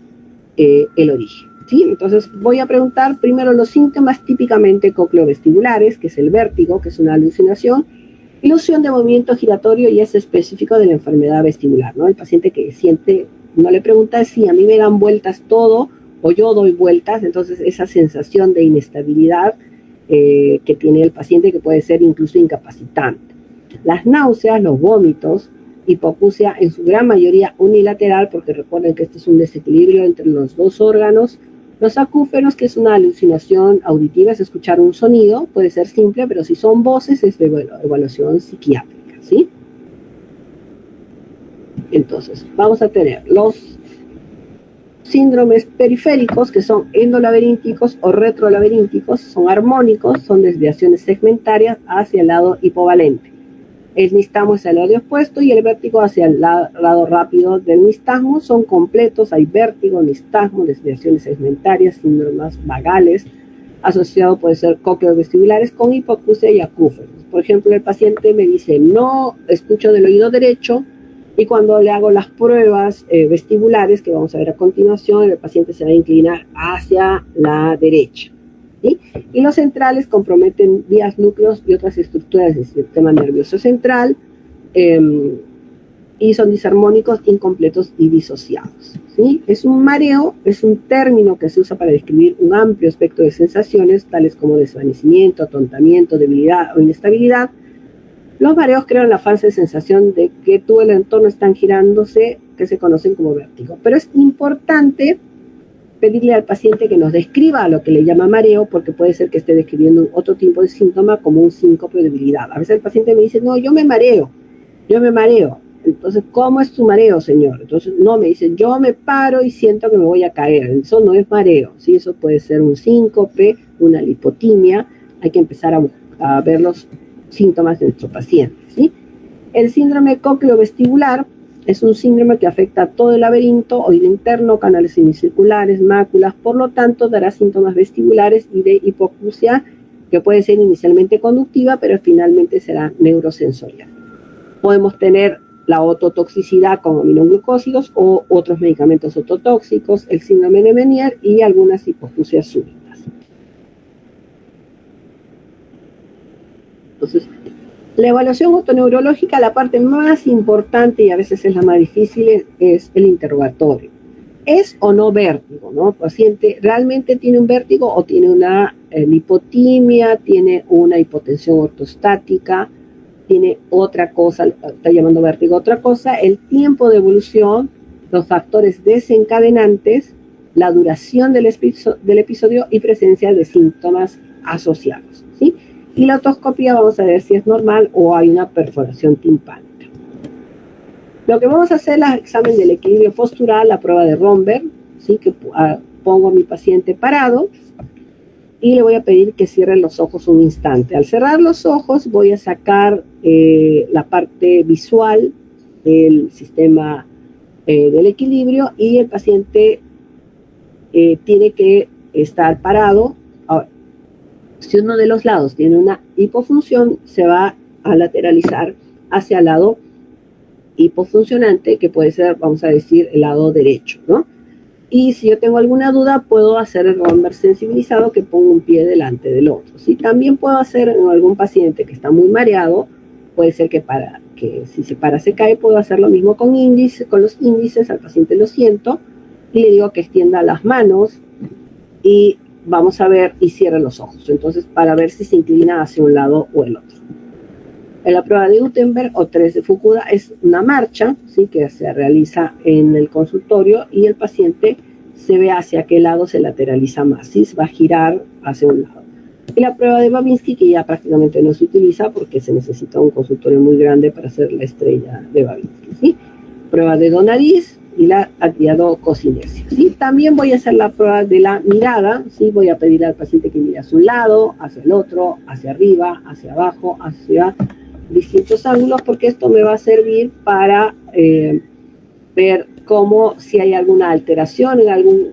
Speaker 2: el origen, ¿sí? Entonces voy a preguntar primero los síntomas típicamente cocleovestibulares, que es el vértigo, que es una alucinación. Ilusión de movimiento giratorio, y es específico de la enfermedad vestibular, ¿no? El paciente que siente, no le pregunta si a mí me dan vueltas todo o yo doy vueltas, entonces esa sensación de inestabilidad que tiene el paciente, que puede ser incluso incapacitante. Las náuseas, los vómitos, hipoacusia en su gran mayoría unilateral, porque recuerden que este es un desequilibrio entre los dos órganos. Los acúferos, que es una alucinación auditiva, es escuchar un sonido, puede ser simple, pero si son voces es de evaluación psiquiátrica, ¿sí? Entonces, vamos a tener los síndromes periféricos, que son endolaberínticos o retrolaberínticos, son armónicos, son desviaciones segmentarias hacia el lado hipovalente. El nistagmo es el lado opuesto y el vértigo hacia el lado rápido del nistagmo. Son completos, hay vértigo, nistagmo, desviaciones segmentarias, síndromes vagales. Asociado puede ser cocleovestibulares con hipoacusia y acúferos. Por ejemplo, el paciente me dice, no escucho del oído derecho, y cuando le hago las pruebas vestibulares, que vamos a ver a continuación, el paciente se va a inclinar hacia la derecha, ¿sí? Y los centrales comprometen vías, núcleos y otras estructuras del sistema nervioso central, y son disarmónicos, incompletos y disociados, ¿sí? Es un mareo, es un término que se usa para describir un amplio espectro de sensaciones, tales como desvanecimiento, atontamiento, debilidad o inestabilidad. Los mareos crean la falsa sensación de que todo el entorno están girándose, que se conocen como vértigo. Pero es importante pedirle al paciente que nos describa lo que le llama mareo, porque puede ser que esté describiendo otro tipo de síntoma, como un síncope o debilidad. A veces el paciente me dice, no, yo me mareo. Entonces, ¿cómo es su mareo, señor? Entonces, no, me dice, yo me paro y siento que me voy a caer. Eso no es mareo, ¿sí? Eso puede ser un síncope, una lipotimia. Hay que empezar a ver los síntomas de nuestro paciente, ¿sí? El síndrome cocleovestibular es un síndrome que afecta a todo el laberinto, oído interno, canales semicirculares, máculas, por lo tanto dará síntomas vestibulares y de hipoacusia, que puede ser inicialmente conductiva, pero finalmente será neurosensorial. Podemos tener la ototoxicidad con aminoglucósidos o otros medicamentos ototóxicos, el síndrome de Meniere y algunas hipoacusias súbitas. Entonces, la evaluación otoneurológica, la parte más importante y a veces es la más difícil, es el interrogatorio. ¿Es o no vértigo, no? El paciente realmente tiene un vértigo o tiene una lipotimia, tiene una hipotensión ortostática, tiene otra cosa, está llamando vértigo otra cosa, el tiempo de evolución, los factores desencadenantes, la duración del episodio y presencia de síntomas asociados, ¿sí? Y la otoscopia vamos a ver si es normal o hay una perforación timpánica. Lo que vamos a hacer es el examen del equilibrio postural, la prueba de Romberg, ¿sí? Que pongo a mi paciente parado y le voy a pedir que cierre los ojos un instante. Al cerrar los ojos voy a sacar la parte visual del sistema del equilibrio y el paciente tiene que estar parado. Ahora, si uno de los lados tiene una hipofunción, se va a lateralizar hacia el lado hipofuncionante, que puede ser, vamos a decir, el lado derecho, ¿no? Y si yo tengo alguna duda, puedo hacer el Romberg sensibilizado, que pongo un pie delante del otro, ¿sí? También puedo hacer en algún paciente que está muy mareado, puede ser que si se para se cae, puedo hacer lo mismo con los índices, al paciente lo siento, y le digo que extienda las manos, y vamos a ver, y cierre los ojos, entonces para ver si se inclina hacia un lado o el otro. En la prueba de Gutenberg o 3 de Fukuda es una marcha, ¿sí? Que se realiza en el consultorio y el paciente se ve hacia qué lado se lateraliza más, ¿sí? Se va a girar hacia un lado. Y la prueba de Babinski, que ya prácticamente no se utiliza porque se necesita un consultorio muy grande para hacer la estrella de Babinski, ¿sí? Prueba de Donadis y la atiadococinesia, ¿sí? También voy a hacer la prueba de la mirada, ¿sí? Voy a pedir al paciente que mire hacia un lado, hacia el otro, hacia arriba, hacia abajo, hacia distintos ángulos, porque esto me va a servir para ver cómo si hay alguna alteración en algún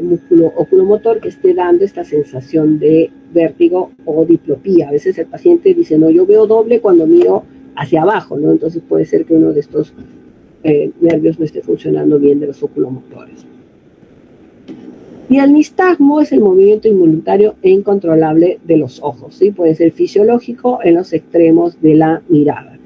Speaker 2: músculo oculomotor que esté dando esta sensación de vértigo o diplopía. A veces el paciente dice, no, yo veo doble cuando miro hacia abajo, ¿no? Entonces puede ser que uno de estos nervios no esté funcionando bien de los oculomotores. Y el nistagmo es el movimiento involuntario e incontrolable de los ojos, ¿sí? Puede ser fisiológico en los extremos de la mirada.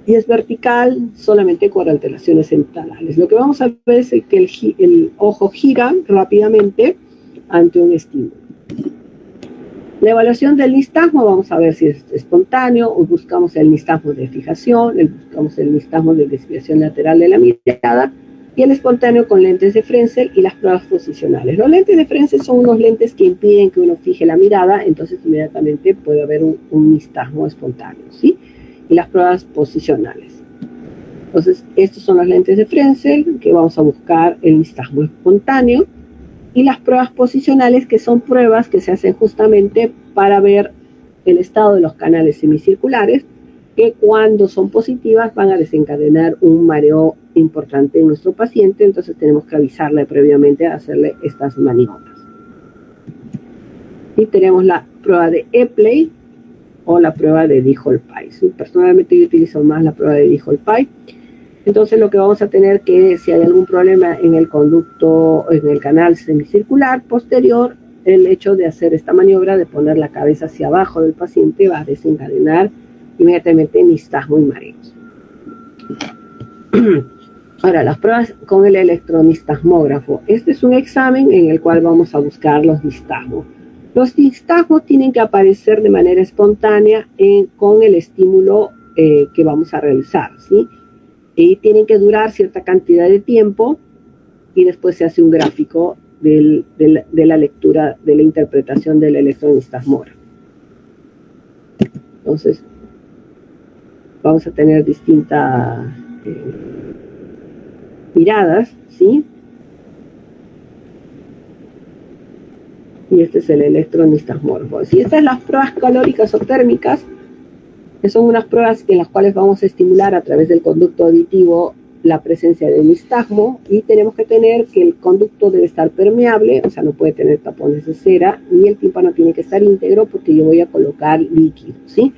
Speaker 2: Y es vertical solamente con alteraciones centrales. Lo que vamos a ver es que el ojo gira rápidamente ante un estímulo. La evaluación del nistagmo, vamos a ver si es espontáneo, o buscamos el nistagmo de fijación, buscamos el nistagmo de desviación lateral de la mirada, y el espontáneo con lentes de Frenzel y las pruebas posicionales. Los lentes de Frenzel son unos lentes que impiden que uno fije la mirada, entonces inmediatamente puede haber un nistagmo espontáneo, ¿sí? Y las pruebas posicionales. Entonces, estos son los lentes de Frenzel, que vamos a buscar el nistagmo espontáneo, y las pruebas posicionales, que son pruebas que se hacen justamente para ver el estado de los canales semicirculares, que cuando son positivas van a desencadenar un mareo importante en nuestro paciente, entonces tenemos que avisarle previamente a hacerle estas maniobras. Y tenemos la prueba de Epley o la prueba de Dijol-Pye. ¿Sí? Personalmente yo utilizo más la prueba de Dijol-Pye. Entonces lo que vamos a tener que, si hay algún problema en el conducto, en el canal semicircular posterior, el hecho de hacer esta maniobra de poner la cabeza hacia abajo del paciente va a desencadenar inmediatamente nistagmo y mareos. Ahora, las pruebas con el electronistasmógrafo. Este es un examen en el cual vamos a buscar los nistagmos. Los nistagmos tienen que aparecer de manera espontánea con el estímulo que vamos a realizar, ¿sí? Y tienen que durar cierta cantidad de tiempo y después se hace un gráfico de la lectura, de la interpretación del electronistasmógrafo. Entonces, vamos a tener distintas miradas, ¿sí? Y este es el electronistasmógrafo. Y estas son las pruebas calóricas o térmicas, que son unas pruebas en las cuales vamos a estimular a través del conducto auditivo la presencia de nistagmo, y tenemos que tener que el conducto debe estar permeable, o sea, no puede tener tapones de cera, y el tímpano tiene que estar íntegro porque yo voy a colocar líquido, ¿sí?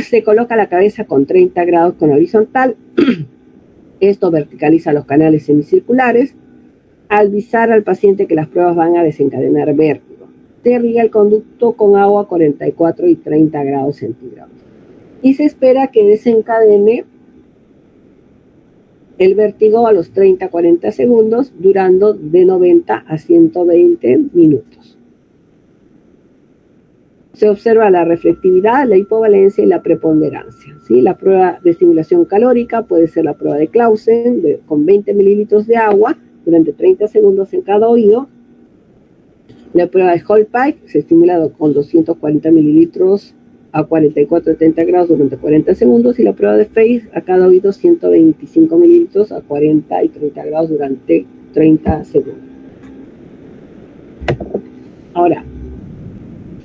Speaker 2: Se coloca la cabeza con 30 grados con horizontal. Esto verticaliza los canales semicirculares. Avisar al paciente que las pruebas van a desencadenar vértigo. Se irriga el conducto con agua a 44 y 30 grados centígrados. Y se espera que desencadene el vértigo a los 30-40 segundos, durando de 90 a 120 minutos. Se observa la reflectividad, la hipovalencia y la preponderancia, ¿sí? La prueba de estimulación calórica puede ser la prueba de Clausen con 20 mililitros de agua durante 30 segundos en cada oído. La prueba de Holpike se estimula con 240 mililitros a 44-30 grados durante 40 segundos, y la prueba de Face a cada oído 125 mililitros a 40 y 30 grados durante 30 segundos. Ahora,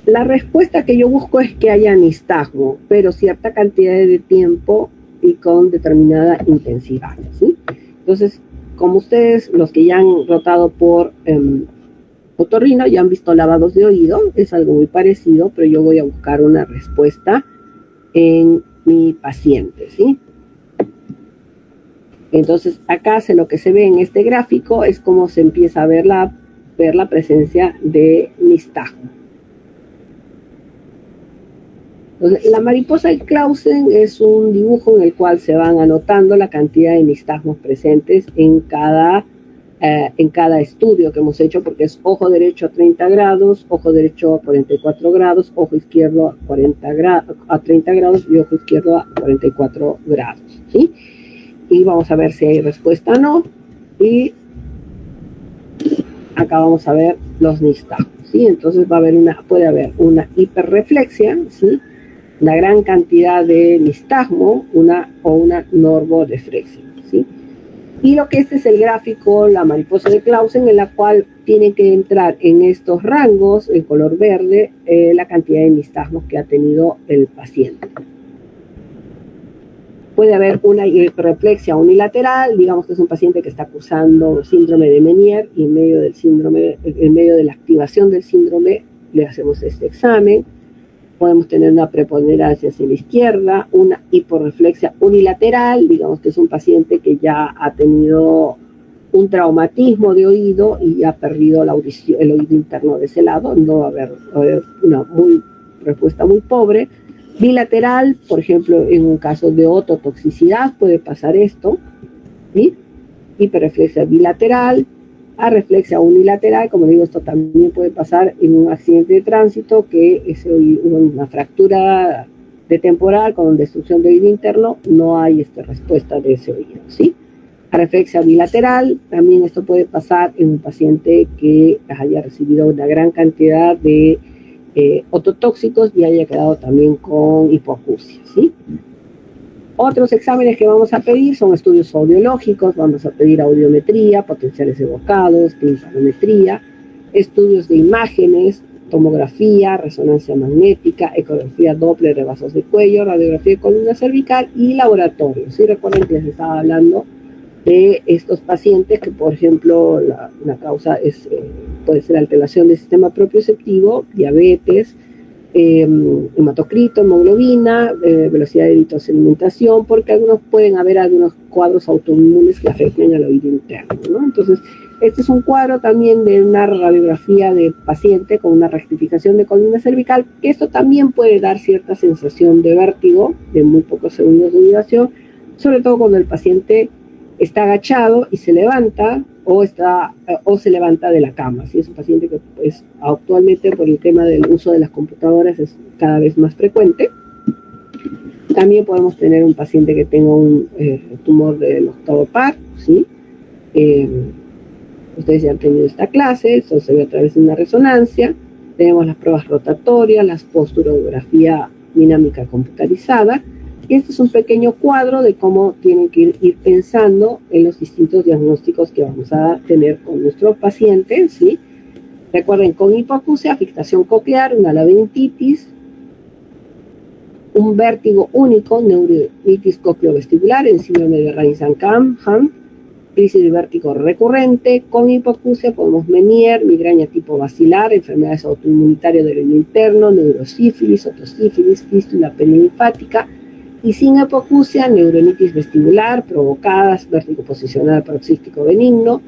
Speaker 2: la respuesta que yo busco es que haya nistagmo, pero cierta cantidad de tiempo y con determinada intensidad, ¿sí? Entonces, como ustedes, los que ya han rotado por otorrino, ya han visto lavados de oído, es algo muy parecido, pero yo voy a buscar una respuesta en mi paciente, ¿sí? Entonces, acá lo que se ve en este gráfico es cómo se empieza a ver la presencia de nistagmo. Entonces, la mariposa de Clausen es un dibujo en el cual se van anotando la cantidad de nistagmos presentes en cada estudio que hemos hecho, porque es ojo derecho a 30 grados, ojo derecho a 44 grados, ojo izquierdo a 30 grados y ojo izquierdo a 44 grados, ¿sí? Y vamos a ver si hay respuesta o no. Y acá vamos a ver los nistagmos, ¿sí? Entonces puede haber una hiperreflexia, ¿sí? Una gran cantidad de nistagmo, una norboreflexia, ¿sí? Y lo que este es el gráfico, la mariposa de Clausen, en la cual tiene que entrar en estos rangos, en color verde, la cantidad de nistagmos que ha tenido el paciente. Puede haber una hiperreflexia unilateral, digamos que es un paciente que está cursando síndrome de Meniere, y en medio de la activación del síndrome le hacemos este examen. Podemos tener una preponderancia hacia la izquierda, una hiporreflexia unilateral, digamos que es un paciente que ya ha tenido un traumatismo de oído y ha perdido la audición, el oído interno de ese lado, no va a haber una respuesta muy pobre. Bilateral, por ejemplo, en un caso de ototoxicidad puede pasar esto, ¿sí? Hiperreflexia bilateral. Arreflexia unilateral, como digo, esto también puede pasar en un accidente de tránsito, que hubo una fractura de temporal con destrucción de oído interno, no hay respuesta de ese oído, ¿sí? Arreflexia bilateral, también esto puede pasar en un paciente que haya recibido una gran cantidad de ototóxicos y haya quedado también con hipoacusia, ¿sí? Otros exámenes que vamos a pedir son estudios audiológicos, vamos a pedir audiometría, potenciales evocados, timpanometría, estudios de imágenes, tomografía, resonancia magnética, ecografía Doppler de vasos de cuello, radiografía de columna cervical y laboratorio. ¿Sí? Recuerden que les estaba hablando de estos pacientes que, por ejemplo, la causa puede ser alteración del sistema propioceptivo, diabetes, hematocrito, hemoglobina, velocidad de eritrosedimentación, porque pueden haber algunos cuadros autoinmunes que afecten al oído interno, ¿no? Entonces, este es un cuadro también de una radiografía de paciente con una rectificación de columna cervical, que esto también puede dar cierta sensación de vértigo de muy pocos segundos de duración, sobre todo cuando el paciente está agachado y se levanta o se levanta de la cama. ¿Sí? Es un paciente que pues, actualmente por el tema del uso de las computadoras es cada vez más frecuente. También podemos tener un paciente que tenga un tumor del octavo par, ¿sí? Ustedes ya han tenido esta clase, eso se ve a través de una resonancia. Tenemos las pruebas rotatorias, la posturografía dinámica computarizada. Y este es un pequeño cuadro de cómo tienen que ir pensando en los distintos diagnósticos que vamos a tener con nuestros pacientes, ¿sí? Recuerden, con hipoacusia, afectación coclear, una labirinthitis, un vértigo único, neuritis cocleovestibular, en síndrome de Reisman-Campbell, crisis de vértigo recurrente. Con hipoacusia podemos Meniere, migraña tipo basilar, enfermedades autoinmunitarias del oído interno, neurosífilis, otosífilis, fístula perilinfática. Y sin hipoacusia, neuronitis vestibular, provocadas, vértigo posicional paroxístico benigno,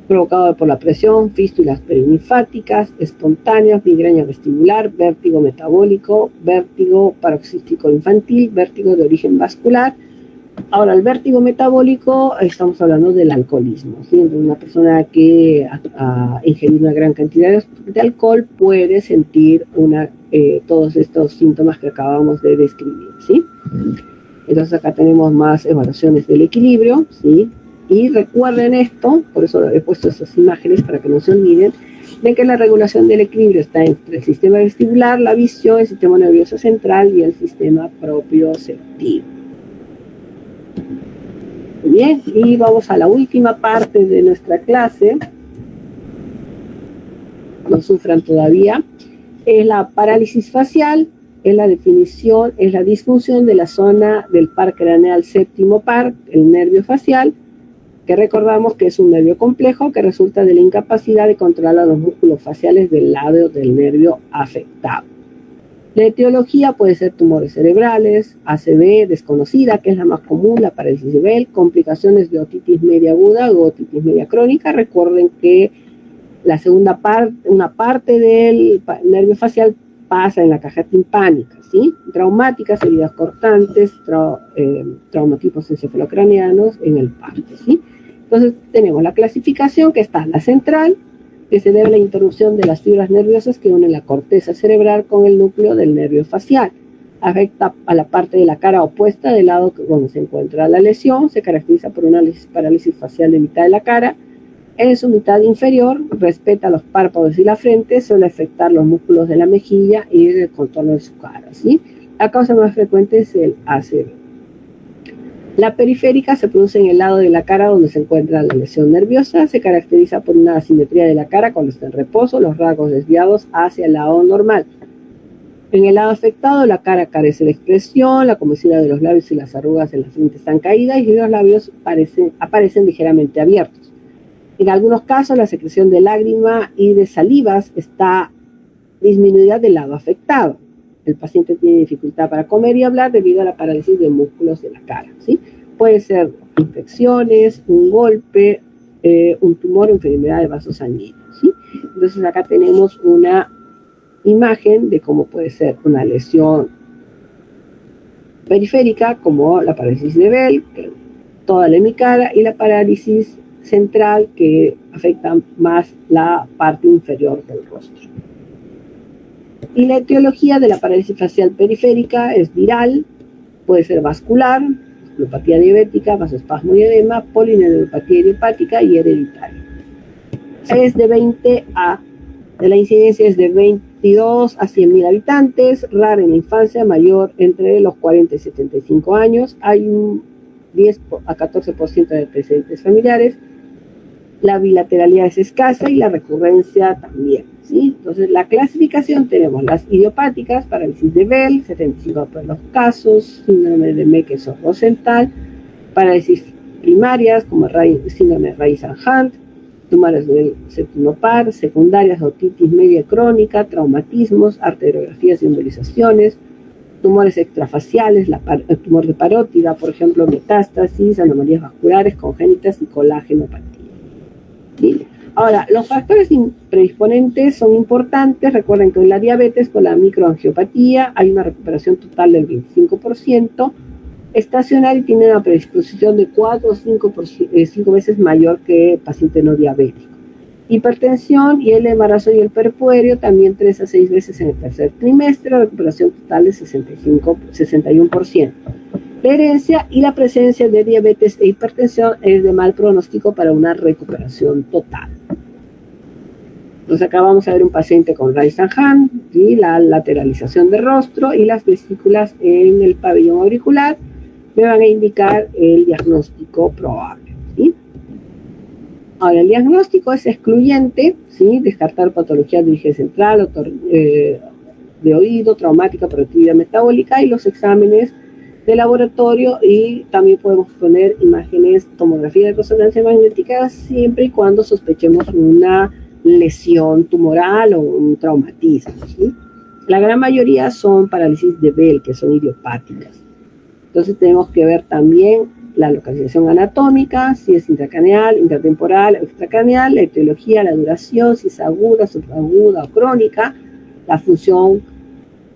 Speaker 2: provocado por la presión, fístulas perilinfáticas, espontáneas, migraña vestibular, vértigo metabólico, vértigo paroxístico infantil, vértigo de origen vascular, Ahora, el vértigo metabólico, estamos hablando del alcoholismo, ¿sí? Una persona que ha ingerido una gran cantidad de alcohol puede sentir todos estos síntomas que acabamos de describir, ¿sí? Entonces acá tenemos más evaluaciones del equilibrio, ¿sí? Y recuerden esto, por eso he puesto estas imágenes para que no se olviden, de que la regulación del equilibrio está entre el sistema vestibular, la visión, el sistema nervioso central y el sistema propioceptivo. Muy bien, y vamos a la última parte de nuestra clase. No sufran todavía. Es la parálisis facial, es la definición, es la disfunción de la zona del par craneal séptimo par, el nervio facial, que recordamos que es un nervio complejo que resulta de la incapacidad de controlar los músculos faciales del lado del nervio afectado. La etiología puede ser tumores cerebrales, ACV desconocida, que es la más común, la parálisis de Bell, complicaciones de otitis media aguda o otitis media crónica. Recuerden que la segunda parte, una parte del nervio facial pasa en la caja timpánica, ¿sí? Traumáticas, heridas cortantes, traumatipos encefalocraneanos en el parte, ¿sí? Entonces tenemos la clasificación, que está la central, que se debe a la interrupción de las fibras nerviosas que unen la corteza cerebral con el núcleo del nervio facial. Afecta a la parte de la cara opuesta del lado donde se encuentra la lesión. Se caracteriza por una parálisis facial de mitad de la cara. En su mitad inferior respeta los párpados y la frente, suele afectar los músculos de la mejilla y el contorno de su cara, ¿sí? La causa más frecuente es el ACV. La periférica se produce en el lado de la cara donde se encuentra la lesión nerviosa. Se caracteriza por una asimetría de la cara cuando está en reposo, los rasgos desviados hacia el lado normal. En el lado afectado, la cara carece de expresión, la comezura de los labios y las arrugas en la frente están caídas y los labios aparecen ligeramente abiertos. En algunos casos, la secreción de lágrima y de salivas está disminuida del lado afectado. El paciente tiene dificultad para comer y hablar debido a la parálisis de músculos de la cara, ¿sí? Puede ser infecciones, un golpe, un tumor, enfermedad de vasos sanguíneos, ¿sí? Entonces acá tenemos una imagen de cómo puede ser una lesión periférica, como la parálisis de Bell, que toda la hemicara, y la parálisis central, que afecta más la parte inferior del rostro. Y la etiología de la parálisis facial periférica es viral, puede ser vascular, vasculopatía diabética, vasoespasmo y edema, polineuropatía idiopática y hereditaria. Es de la incidencia es de 22 a 100.000 habitantes, rara en la infancia, mayor entre los 40 y 75 años, hay un 10 a 14% de antecedentes familiares, la bilateralidad es escasa y la recurrencia también, ¿sí? Entonces, la clasificación tenemos las idiopáticas, parálisis de Bell, 75% de los casos, síndrome de Meckes-Rosenthal, parálisis primarias como síndrome de Reisner-Hunt, tumores del séptimo par, secundarias, otitis media crónica, traumatismos, arteriografías y embolizaciones, tumores extrafaciales, el tumor de parótida, por ejemplo, metástasis, anomalías vasculares congénitas y colágenopatía. ¿Sí? Ahora, los factores predisponentes son importantes. Recuerden que en la diabetes con la microangiopatía hay una recuperación total del 25%, estacional y tiene una predisposición de 4 o 5 veces mayor que el paciente no diabético. Hipertensión y el embarazo y el perpuerio también 3 a 6 veces en el tercer trimestre, recuperación total de 61%. La herencia y la presencia de diabetes e hipertensión es de mal pronóstico para una recuperación total. Entonces acá vamos a ver un paciente con Reisner-Hunt, ¿sí? La lateralización del rostro y las vesículas en el pabellón auricular me van a indicar el diagnóstico probable, ¿sí? Ahora, el diagnóstico es excluyente, ¿sí? Descartar patología de origen central, de oído, traumática, proactividad metabólica y los exámenes de laboratorio, y también podemos poner imágenes, tomografía de resonancia magnética, siempre y cuando sospechemos una lesión tumoral o un traumatismo, ¿sí? La gran mayoría son parálisis de Bell, que son idiopáticas. Entonces tenemos que ver también la localización anatómica, si es intracraneal, intertemporal, extracraneal, la etiología, la duración, si es aguda, subaguda o crónica, la función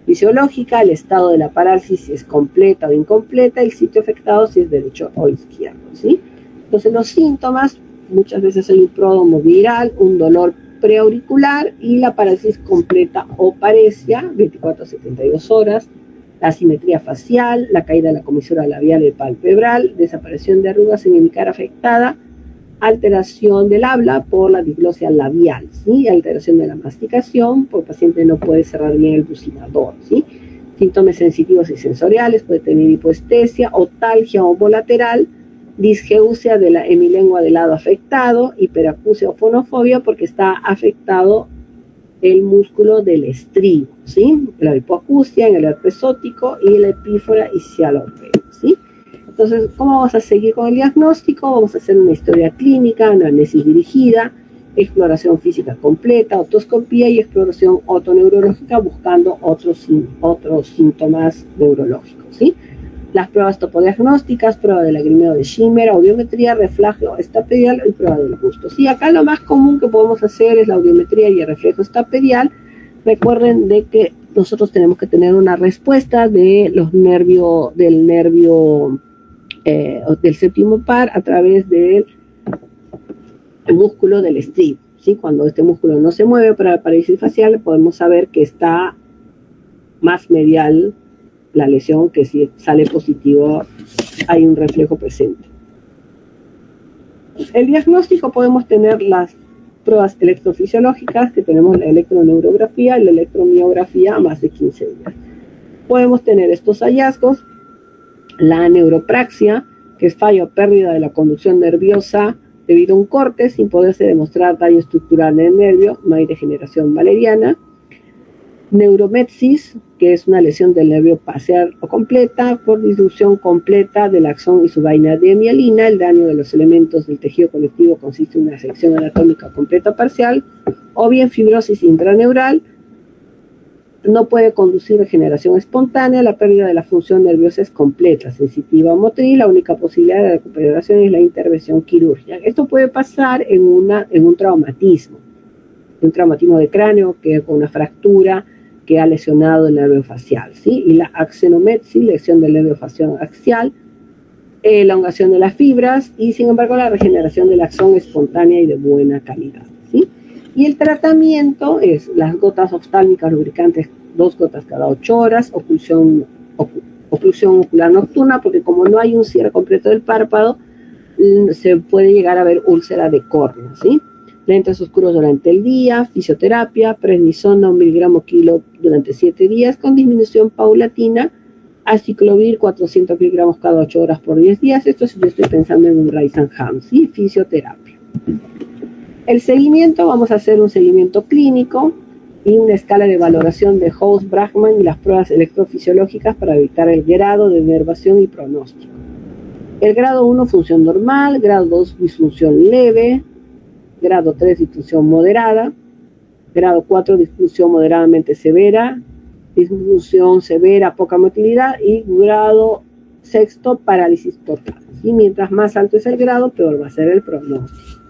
Speaker 2: fisiológica, el estado de la parálisis si es completa o incompleta, el sitio afectado si es derecho o izquierdo, ¿sí? Entonces los síntomas, muchas veces hay un pródromo viral, un dolor preauricular y la parálisis completa o paresia, 24 a 72 horas, la asimetría facial, la caída de la comisura labial y palpebral, desaparición de arrugas en mi cara afectada, alteración del habla por la diglosia labial, ¿sí? Alteración de la masticación, por el paciente no puede cerrar bien el bucinador, ¿sí? Síntomas sensitivos y sensoriales, puede tener hipoestesia, otalgia homolateral, disgeusia de la hemilengua del lado afectado, hiperacusia o fonofobia porque está afectado el músculo del estribo, ¿sí? La hipoacusia en el herpes zótico y la epífora isquialopea, ¿sí? Entonces, ¿cómo vamos a seguir con el diagnóstico? Vamos a hacer una historia clínica, análisis dirigida, exploración física completa, otoscopía y exploración otoneurológica buscando otros síntomas neurológicos, ¿sí? Las pruebas topodiagnósticas, prueba de lagrimeo de Schimmer, audiometría, reflejo estapedial y prueba del gusto. Sí, acá lo más común que podemos hacer es la audiometría y el reflejo estapedial. Recuerden de que nosotros tenemos que tener una respuesta de los nervios, del nervio del séptimo par a través del músculo del estribo, ¿sí? Cuando este músculo no se mueve para la parálisis facial, podemos saber que está más medial la lesión, que si sale positivo hay un reflejo presente. El diagnóstico podemos tener las pruebas electrofisiológicas, que tenemos la electroneurografía y la electromiografía a más de 15 días. Podemos tener estos hallazgos, la neuropraxia, que es fallo o pérdida de la conducción nerviosa debido a un corte sin poderse demostrar daño estructural en el nervio, no hay degeneración valeriana. Neurometsis, que es una lesión del nervio parcial o completa por disrupción completa del axón y su vaina de mielina. El daño de los elementos del tejido conectivo consiste en una sección anatómica completa o parcial, o bien fibrosis intraneural. No puede conducir regeneración espontánea. La pérdida de la función nerviosa es completa, sensitiva o motriz. La única posibilidad de recuperación es la intervención quirúrgica. Esto puede pasar en un traumatismo de cráneo, que con una fractura que ha lesionado el nervio facial, ¿sí? Y la axenometsis, lesión del nervio facial axial, elongación de las fibras y, sin embargo, la regeneración del axón espontánea y de buena calidad, ¿sí? Y el tratamiento es las gotas oftálmicas lubricantes, 2 gotas cada 8 horas, oclusión ocular nocturna, porque como no hay un cierre completo del párpado, se puede llegar a ver úlcera de córnea, ¿sí? Lentes oscuros durante el día, fisioterapia, prednisona 1 miligramo kilo durante 7 días con disminución paulatina, aciclovir 400 miligramos cada 8 horas por 10 días. Esto si yo estoy pensando en un Reis-Ham, ¿sí? Fisioterapia. El seguimiento, vamos a hacer un seguimiento clínico y una escala de valoración de House-Bragman y las pruebas electrofisiológicas para evitar el grado de inervación y pronóstico. El grado 1, función normal, grado 2, disfunción leve, grado 3, disfunción moderada, grado 4, disfunción moderadamente severa, disfunción severa, poca motilidad, y grado 6, parálisis total. Y mientras más alto es el grado, peor va a ser el pronóstico.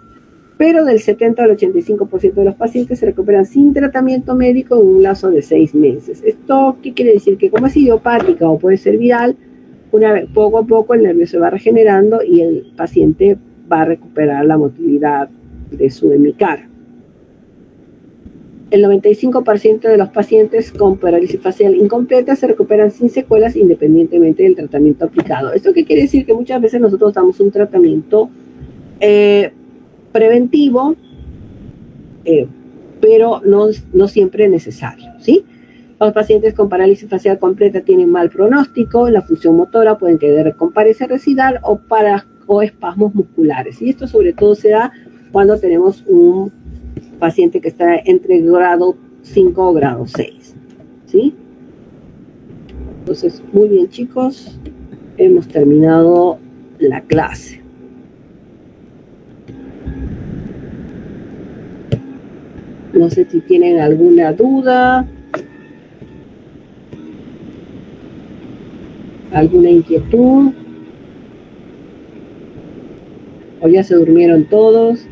Speaker 2: Pero del 70 al 85% de los pacientes se recuperan sin tratamiento médico en un lapso de 6 meses. ¿Esto qué quiere decir? Que como es idiopática o puede ser viral, poco a poco el nervio se va regenerando y el paciente va a recuperar la motilidad de su hemicara. El 95% de los pacientes con parálisis facial incompleta se recuperan sin secuelas independientemente del tratamiento aplicado. ¿Esto qué quiere decir? Que muchas veces nosotros damos un tratamiento preventivo, pero no siempre es necesario, ¿sí? Los pacientes con parálisis facial completa tienen mal pronóstico, la función motora pueden quedar con paresia residual o espasmos musculares. Y esto sobre todo se da cuando tenemos un paciente que está entre grado 5 o grado 6, ¿sí? Entonces, muy bien, chicos, hemos terminado la clase. No sé si tienen alguna duda, alguna inquietud, o ya se durmieron todos.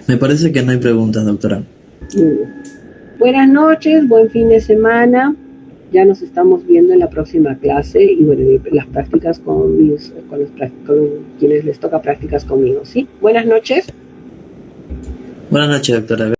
Speaker 1: Me parece que no hay preguntas, doctora.
Speaker 2: Muy bien. Buenas noches, buen fin de semana. Ya nos estamos viendo en la próxima clase y bueno, las prácticas con quienes les toca prácticas conmigo, ¿sí? Buenas noches.
Speaker 1: Buenas noches, doctora.